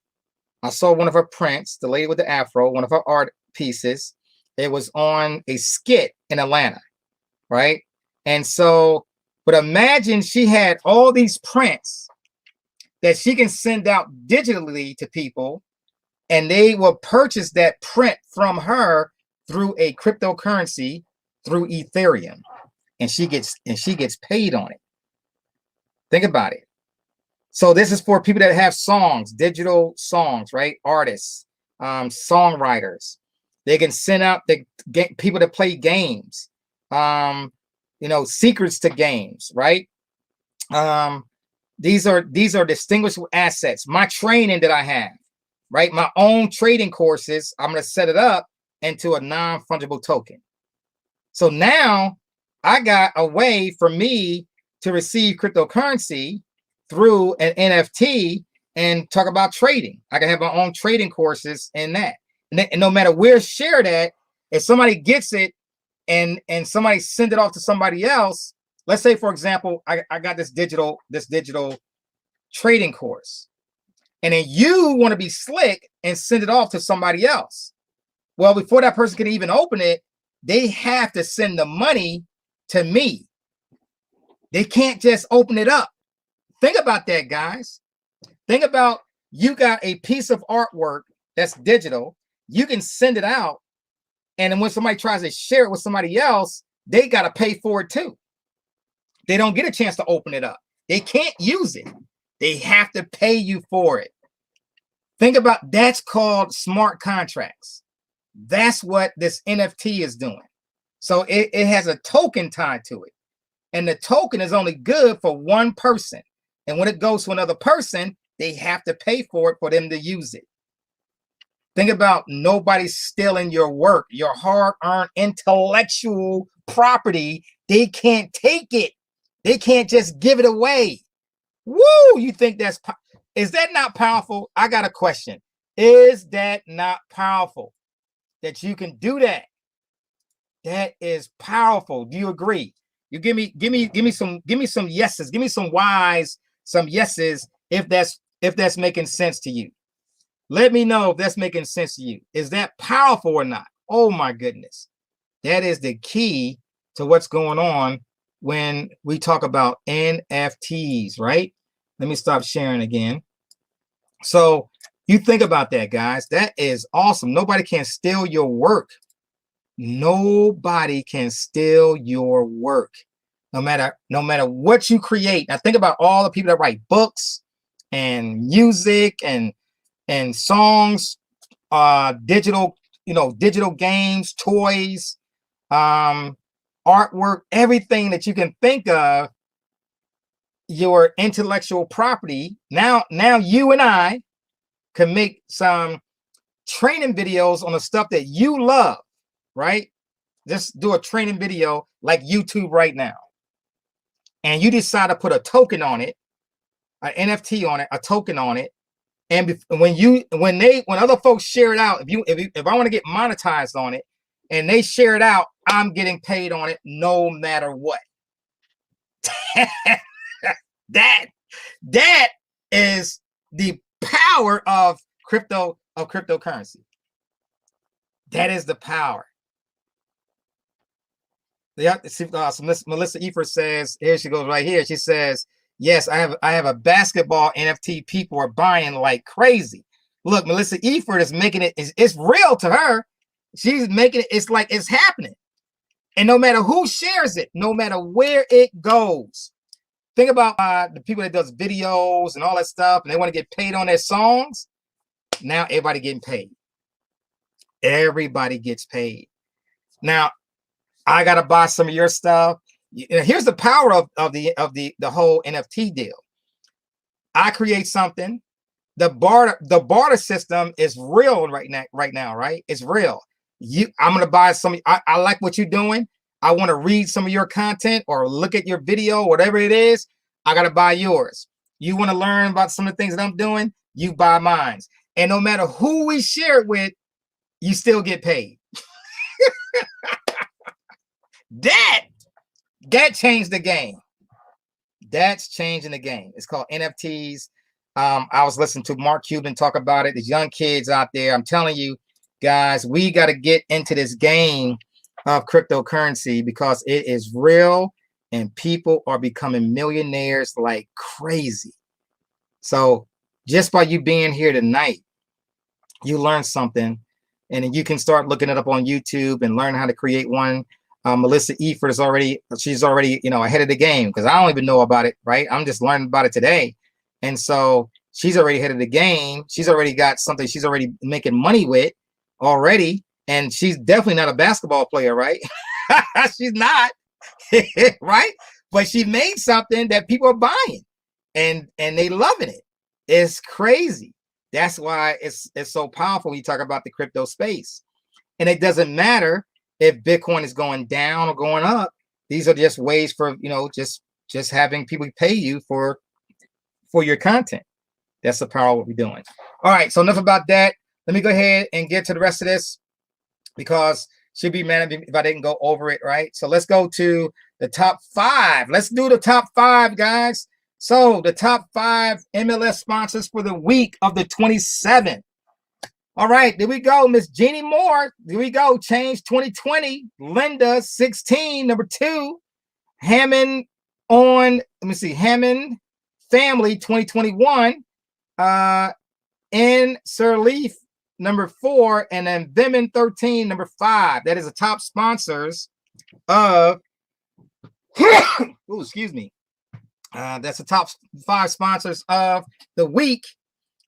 I saw one of her prints, the lady with the afro, one of her art pieces. It was on a skit in Atlanta, right? And so, but imagine she had all these prints that she can send out digitally to people, and they will purchase that print from her through a cryptocurrency, through Ethereum, and she gets paid on it. Think about it. So this is for people that have songs, digital songs, right? Artists, songwriters. They can send out the people that play games, secrets to games, right? These are distinguishable assets. My training that I have, right? My own trading courses, I'm going to set it up into a non-fungible token. So now I got a way for me to receive cryptocurrency through an NFT and talk about trading. I can have my own trading courses in that. And no matter where shared at, if somebody gets it and somebody send it off to somebody else, let's say, for example, I got this digital trading course, and then you want to be slick and send it off to somebody else. Well, before that person can even open it, they have to send the money to me. They can't just open it up. Think about that, guys. Think about, you got a piece of artwork that's digital. You can send it out, and then when somebody tries to share it with somebody else, they got to pay for it too. They don't get a chance to open it up. They can't use it. They have to pay you for it. Think about, that's called smart contracts. That's what this NFT is doing. So it has a token tied to it. And the token is only good for one person. And when it goes to another person, they have to pay for it for them to use it. Think about, nobody's stealing your work, your hard-earned intellectual property. They can't take it. They can't just give it away. Woo! You think is that not powerful? I got a question. Is that not powerful that you can do that? That is powerful. Do you agree? You give me some yeses. Give me some whys, some yeses, if that's making sense to you. Let me know if that's making sense to you. Is that powerful or not? Oh my goodness. That is the key to what's going on when we talk about NFTs, right? Let me stop sharing again. So you think about that, guys. That is awesome. Nobody can steal your work. Nobody can steal your work. No matter what you create. Now think about all the people that write books and music and songs, digital games, toys, artwork, everything that you can think of, your intellectual property. Now you and I can make some training videos on the stuff that you love, right? Just do a training video like YouTube right now. and you decide to put a token on it, an NFT on it, a token on it, and when other folks share it out, if I want to get monetized on it, and they share it out, I'm getting paid on it no matter what. that is the power of cryptocurrency. That is the power. So Melissa Efer says, here she goes right here. She says, yes, I have a basketball NFT. People are buying like crazy. Look, Melissa Efer is making it's real to her. She's making it, it's like it's happening. And no matter who shares it, no matter where it goes, think about the people that does videos and all that stuff, and they want to get paid on their songs. Now everybody getting paid. Everybody gets paid. Now, I gotta buy some of your stuff. Here's the power of the whole NFT deal. I create something. The barter system is real right now, right? It's real. I'm gonna buy some. I like what you're doing. I want to read some of your content or look at your video, whatever it is. I gotta buy yours. You want to learn about some of the things that I'm doing? You buy mine. And no matter who we share it with, you still get paid. That changed the game. That's changing the game. It's called NFTs. I was listening to Mark Cuban talk about it. The young kids out there, I'm telling you, guys, we got to get into this game of cryptocurrency because it is real and people are becoming millionaires like crazy. So just by you being here tonight, you learn something, and then you can start looking it up on YouTube and learn how to create one. Melissa Eford she's already, ahead of the game because I don't even know about it, right? I'm just learning about it today. And so she's already ahead of the game. She's already got something she's already making money with already. And she's definitely not a basketball player, right? She's not, right? But she made something that people are buying and they loving it. It's crazy. That's why it's so powerful when you talk about the crypto space. And it doesn't matter if Bitcoin is going down or going up. These are just ways for, just having people pay you for your content. That's the power of what we're doing. All right, so enough about that. Let me go ahead and get to the rest of this because she'd be mad if I didn't go over it, right? So let's go to the top 5. Let's do the top 5, guys. So the top 5 MLS sponsors for the week of the 27th. All right, there we go. Miss Jeannie Moore. There we go. Change 2020. Linda 16, number 2. Hammond Hammond Family 2021. In Sirleaf, number 4, and then Vimin 13, number 5. That is the top sponsors of excuse me. That's the top 5 sponsors of the week.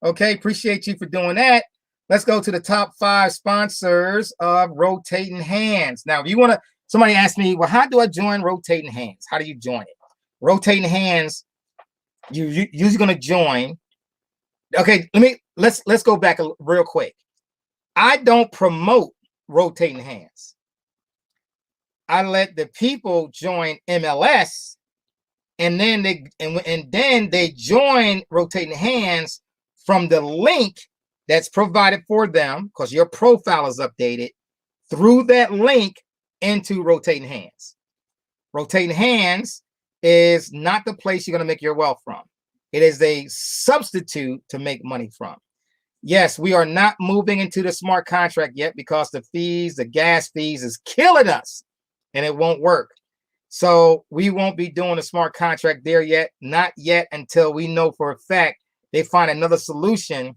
Okay, appreciate you for doing that. Let's go to the top 5 sponsors of Rotating Hands. Now, if you want to, somebody asked me, well, how do I join Rotating Hands? How do you join it? Rotating Hands, you're going to join. Okay, let's go back real quick. I don't promote Rotating Hands. I let the people join MLS, and then they join Rotating Hands from the link that's provided for them because your profile is updated through that link into Rotating Hands. Rotating Hands is not the place you're going to make your wealth from. It is a substitute to make money from. Yes, we are not moving into the smart contract yet because the gas fees is killing us and it won't work. So we won't be doing a smart contract there yet, not yet until we know for a fact they find another solution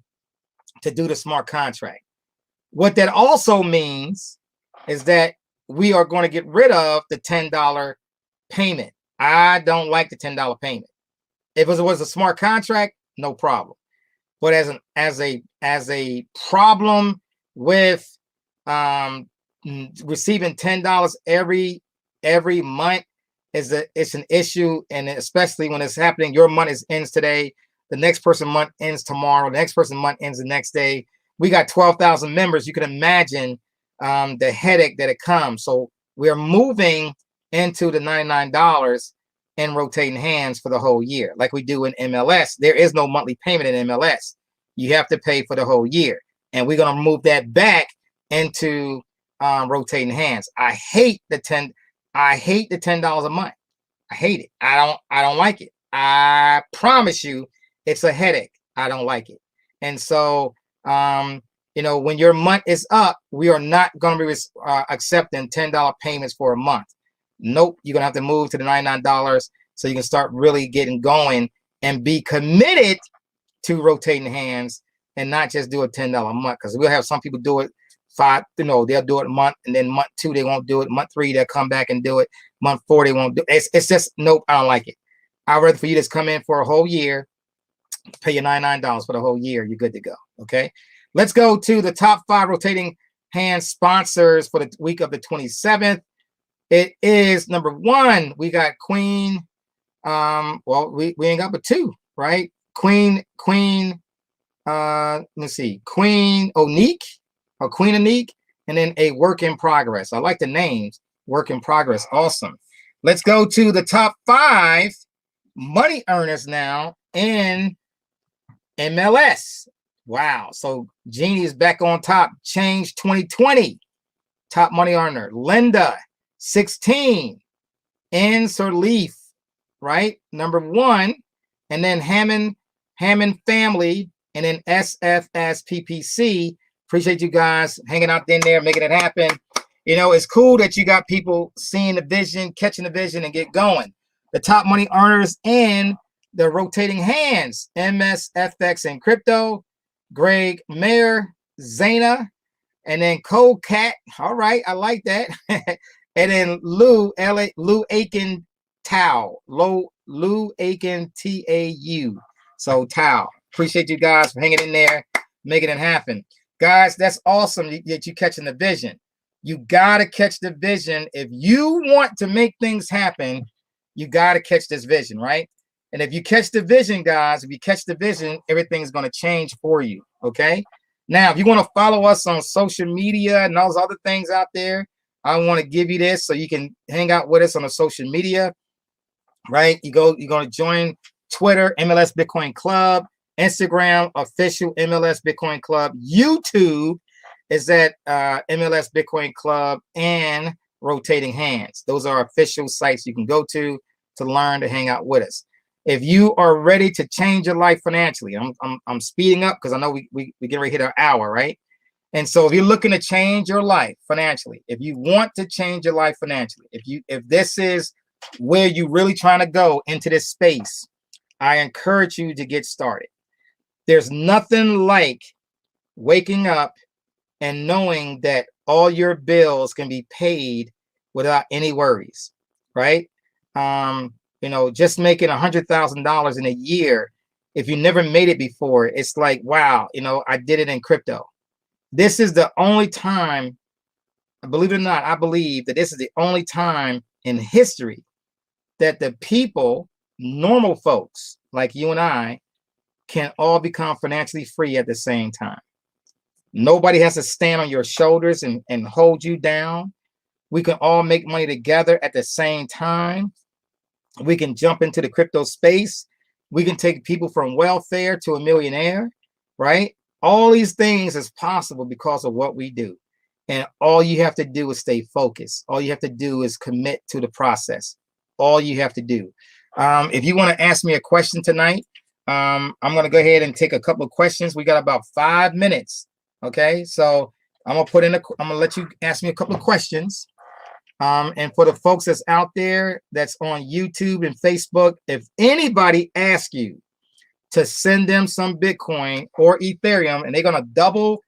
to do the smart contract. What that also means is that we are going to get rid of the $10 payment. I don't like the $10 payment. If it was a smart contract, no problem. But as a problem with receiving $10 every month it's an issue, and especially when it's happening, your month ends today, the next person month ends tomorrow, the next person month ends the next day. We got 12,000 members. You can imagine the headache that it comes. So we're moving into the $99. and rotating hands for the whole year, like we do in MLS. There is no monthly payment in MLS. You have to pay for the whole year, and we're gonna move that back into rotating hands. I hate the $10 a month. I hate it. I don't like it. I promise you, it's a headache. I don't like it. And so, you know, when your month is up, we are not going to be accepting $10 payments for a month. Nope. You're going to have to move to the $99 so you can start really getting going and be committed to rotating hands and not just do a $10 a month. Because we'll have some people do it they'll do it a month, and then month 2 they won't do it. Month 3 they'll come back and do it. Month 4 they won't do it. It's just nope. I don't like it. I'd rather for you to just come in for a whole year, pay your $99 for the whole year. You're good to go. Okay. Let's go to the top 5 rotating hand sponsors for the week of the 27th. It is number 1. We got Queen. Well, we ain't got but 2, right? Queen. Let's see, Queen Onique, or Queen Onique, and then a work in progress. I like the names. Work in progress. Awesome. Let's go to the top 5 money earners now in MLS. Wow. So Jeannie is back on top. Change 2020. Top money earner. Linda, 16. In Sirleaf, right? Number 1. And then Hammond family. And then SFS Appreciate you guys hanging out in there, making it happen. You know, it's cool that you got people seeing the vision, catching the vision, and get going. The top money earners in the rotating hands, MSFX and crypto, Greg Mayer, Zana, and then Cole Cat. All right, I like that. And then Lou Aiken Tao. Lou Aiken Tau. So Tao. Appreciate you guys for hanging in there, making it happen. Guys, that's awesome that you're catching the vision. You got to catch the vision. If you want to make things happen, you got to catch this vision, right? And if you catch the vision, guys, if you catch the vision, everything's going to change for you, okay? Now, if you want to follow us on social media and those other things out there, I want to give you this so you can hang out with us on the social media, right? You're going to join Twitter, MLS Bitcoin Club, Instagram, official MLS Bitcoin Club, YouTube is at MLS Bitcoin Club, and Rotating Hands. Those are official sites you can go to learn to hang out with us. If you are ready to change your life financially, I'm speeding up because I know we get ready to hit our hour, right? And so if you're looking to change your life financially, if you want to change your life financially, if this is where you're really trying to go into this space, I encourage you to get started. There's nothing like waking up and knowing that all your bills can be paid without any worries, right? You know, just making $100,000 in a year, if you never made it before, it's like, wow, you know, I did it in crypto. This is the only time, believe it or not, I believe that this is the only time in history that the people, normal folks like you and I, can all become financially free at the same time. Nobody has to stand on your shoulders and hold you down. We can all make money together at the same time. We can jump into the crypto space. We can take people from welfare to a millionaire, right? All these things is possible because of what we do. And all you have to do is stay focused. All you have to do is commit to the process. All you have to do. If you want to ask me a question tonight, I'm going to go ahead and take a couple of questions. We got about 5 minutes. Okay. So I'm going to let you ask me a couple of questions. And for the folks that's out there, that's on YouTube and Facebook, if anybody asks you to send them some Bitcoin or Ethereum, and they're going to double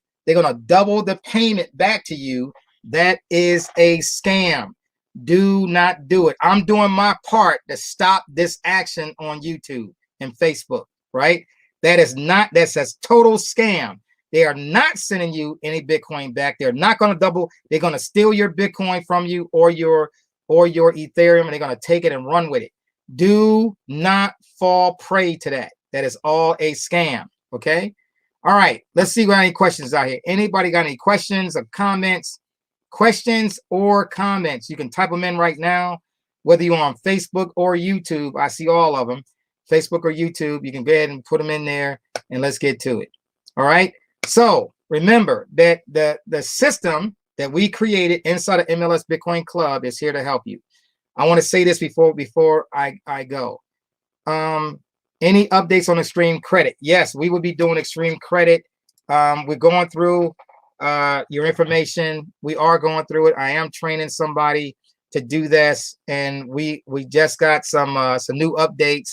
the payment back to you, that is a scam. Do not do it. I'm doing my part to stop this action on YouTube and Facebook, right? That's a total scam. They are not sending you any Bitcoin back. They're not going to double. They're going to steal your Bitcoin from you or your Ethereum, and they're going to take it and run with it. Do not fall prey to that. That is all a scam. Okay. All right. Let's see if we got any questions out here. Anybody got any questions or comments? Questions or comments? You can type them in right now. whether you're on Facebook or YouTube. I see all of them, Facebook or YouTube. You can go ahead and put them in there, and let's get to it. All right. So remember that the system that we created inside of MLS Bitcoin Club is here to help you. I want to say this before I go. Any updates on extreme credit? Yes, we will be doing extreme credit. We're going through your information. We are going through it. I am training somebody to do this, and we just got some new updates,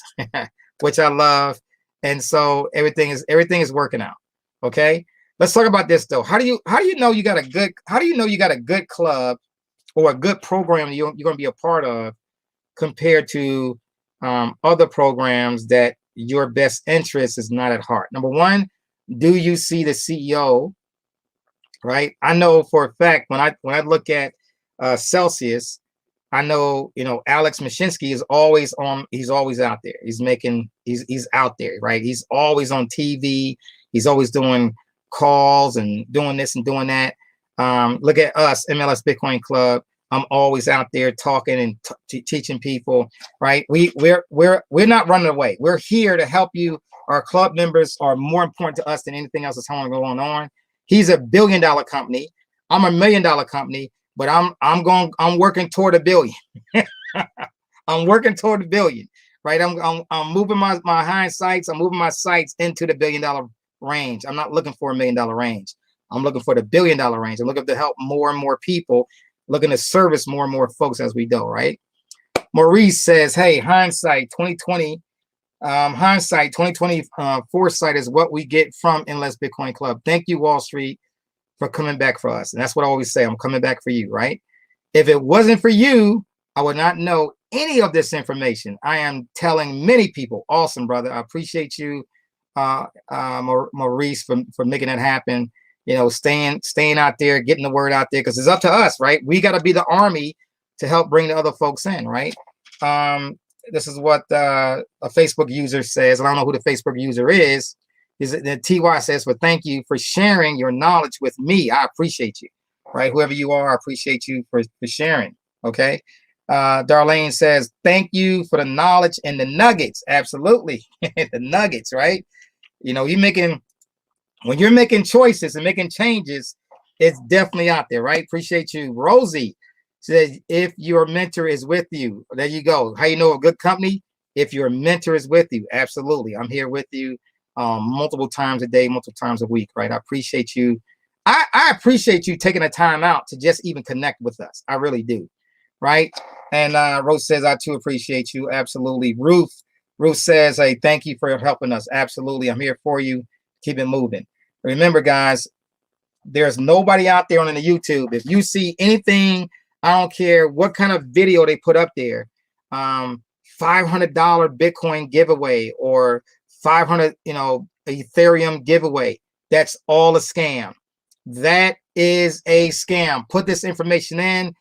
which I love, and so everything is working out. Okay, let's talk about this though. How do you know you got a good club or a good program you're going to be a part of compared to other programs that your best interest is not at heart? Number one, do you see the CEO? Right. I know for a fact when I look at Celsius, I know, Alex Mashinsky is always on. He's always out there. He's out there. Right. He's always on TV. He's always doing calls and doing this and doing that. Look at us, MLS Bitcoin Club. I'm always out there talking and teaching people. Right. We're not running away. We're here to help you. Our club members are more important to us than anything else that's going on. He's a $1 billion company. I'm a $1 million company, but I'm working toward $1 billion. I'm working toward $1 billion, right? I'm moving my hindsights. I'm moving my sights into the $1 billion range. I'm not looking for $1 million range. I'm looking for the $1 billion range. I'm looking to help more and more people, looking to service more and more folks as we go, right? Maurice says, hey, hindsight 2020. Hindsight 2020 foresight is what we get from MLS Bitcoin Club. Thank you, Wallstreet, for coming back for us. And that's what I always say. I'm coming back for you, right? If it wasn't for you, I would not know any of this information. I am telling many people. Awesome, brother. I appreciate you, Maurice, for making that happen. Staying out there, getting the word out there, because it's up to us, right? We got to be the army to help bring the other folks in, right? This is what a Facebook user says. I don't know who the Facebook user is. The TY says, well, thank you for sharing your knowledge with me. I appreciate you, right? Whoever you are, I appreciate you for sharing. Okay. Darlene says, thank you for the knowledge and the nuggets. Absolutely. The nuggets, right? When you're making choices and making changes, it's definitely out there, right? Appreciate you. Rosie says, if your mentor is with you, there you go. How you know a good company? If your mentor is with you. Absolutely. I'm here with you multiple times a day, multiple times a week, right? I appreciate you. I appreciate you taking the time out to just even connect with us. I really do, right? And Rose says, I too appreciate you. Absolutely. Ruth says, hey, thank you for helping us. Absolutely. I'm here for you. Keep it moving. Remember, guys, there's nobody out there on the YouTube. If you see anything, I don't care what kind of video they put up there, $500 Bitcoin giveaway or 500, Ethereum giveaway. That's all a scam. That is a scam. Put this information in.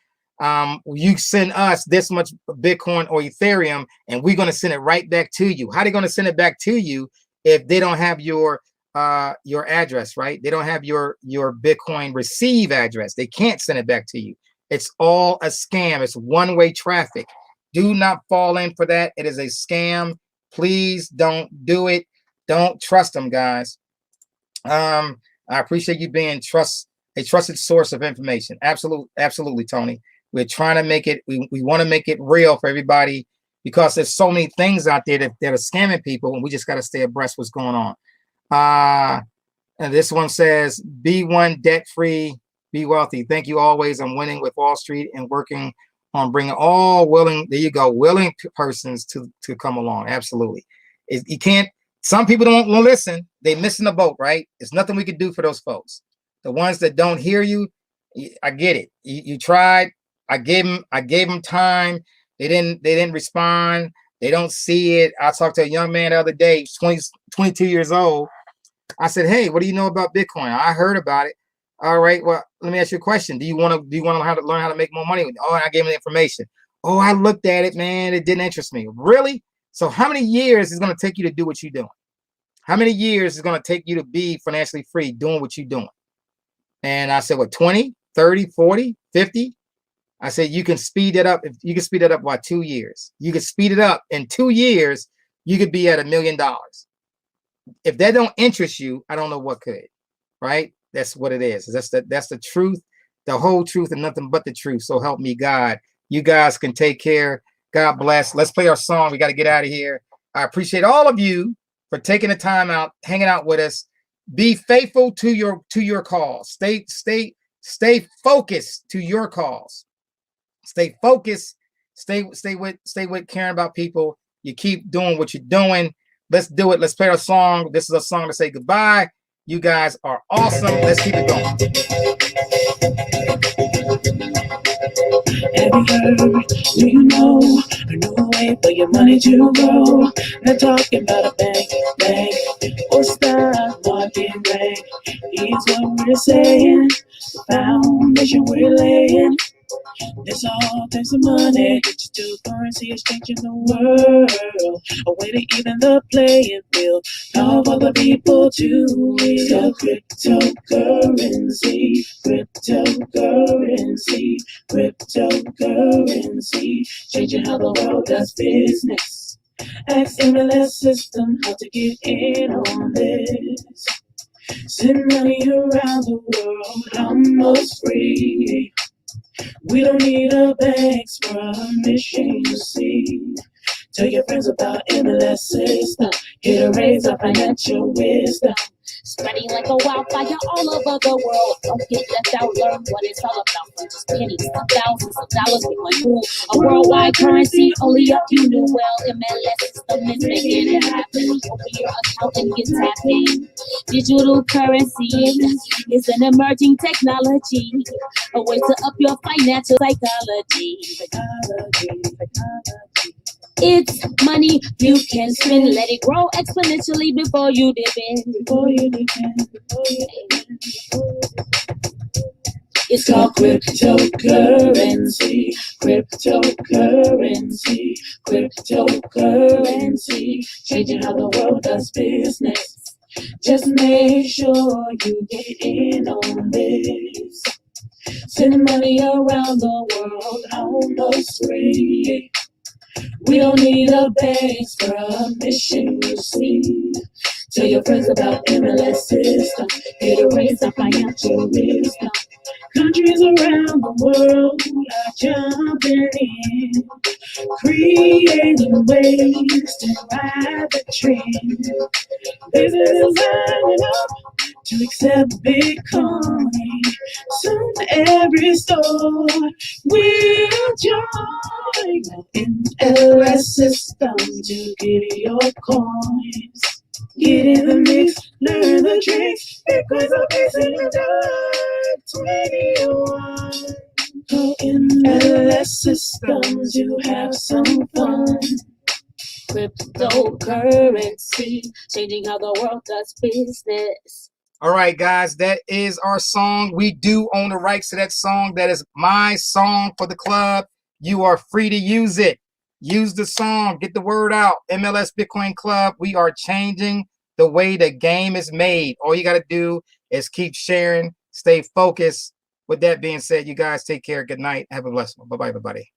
You send us this much Bitcoin or Ethereum, and we're going to send it right back to you. How are they going to send it back to you if they don't have your address, right? They don't have your Bitcoin receive address. They can't send it back to you. It's all a scam. It's one-way traffic. Do not fall in for that. It is a scam. Please don't do it. Don't trust them, guys. I appreciate you being a trusted source of information. Absolutely, Tony. We're trying to make it, we want to make it real for everybody because there's so many things out there that are scamming people, and we just got to stay abreast what's going on. And this one says, be one debt-free, be wealthy. Thank you always. I'm winning with Wallstreet and working on bringing all willing, there you go, willing persons to come along. Absolutely. You can't, some people don't listen. They missing the boat, right? There's nothing we can do for those folks. The ones that don't hear you, I get it. You tried. I gave them time. They didn't respond. They don't see it. I talked to a young man the other day, 22 years old. I said, hey, what do you know about Bitcoin? I heard about it. All right. Well, let me ask you a question. Do you want to learn how to make more money? Oh, I gave him the information. Oh, I looked at it, man. It didn't interest me. Really? So how many years is it going to take you to do what you're doing? How many years is it going to take you to be financially free doing what you're doing? And I said, what, 20, 30, 40, 50? I said you can speed it up. If you can speed it up by 2 years, you could speed it up in 2 years. You could be at $1 million. If that don't interest you, I don't know what could. Right? That's what it is. That's the truth, the whole truth, and nothing but the truth. So help me God. You guys can take care. God bless. Let's play our song. We got to get out of here. I appreciate all of you for taking the time out, hanging out with us. Be faithful to your calls. Stay focused to your calls. Stay focused. Stay with caring about people. You keep doing what you're doing. Let's do it. Let's play our song. This is a song to say goodbye. You guys are awesome. Let's keep it going. Have you heard? Do you know a new way for your money to grow? Not talking about a bank or stock market rank. Here's what we're saying. The foundation we're laying. This all types of money. Digital currency is changing the world. A way to even the playing field. Help other people to win. So cryptocurrency, changing how the world does business. Ask MLS system how to get in on this. Send money around the world almost free. We don't need a bank's permission, you see. Tell your friends about MLS system. Here to raise our financial wisdom. Spreading like a wildfire all over the world. Don't get left out, learn what it's all about. From just pennies to thousands of dollars, we went through a worldwide currency. Only up you knew well. MLS system is making it happen. Open your account and get tapped in. Digital currency is an emerging technology. A way to up your financial psychology. It's money you can spend. Let it grow exponentially before you dip in. It's called cryptocurrency. Changing how the world does business. Just make sure you get in on this. Send money around the world almost free. We don't need a bank's permission, you see. Tell your friends about MLS system. Here to raise our financial wisdom. Countries around the world are jumping in, creating ways to ride the trend. Businesses lining up to accept Bitcoin. Soon every store will join MLS system to get your coins. Get in the mix, learn the tricks. Bitcoin's a piece in the dark. 21. Go MLS systems, you have some fun. Cryptocurrency, changing how the world does business. All right, guys, that is our song. We do own the rights to that song. That is my song for the club. You are free to use it. Use the song. Get the word out. MLS Bitcoin Club. We are changing the way the game is made. All you got to do is keep sharing. Stay focused. With that being said, you guys take care. Good night. Have a blessed one. Bye-bye, everybody.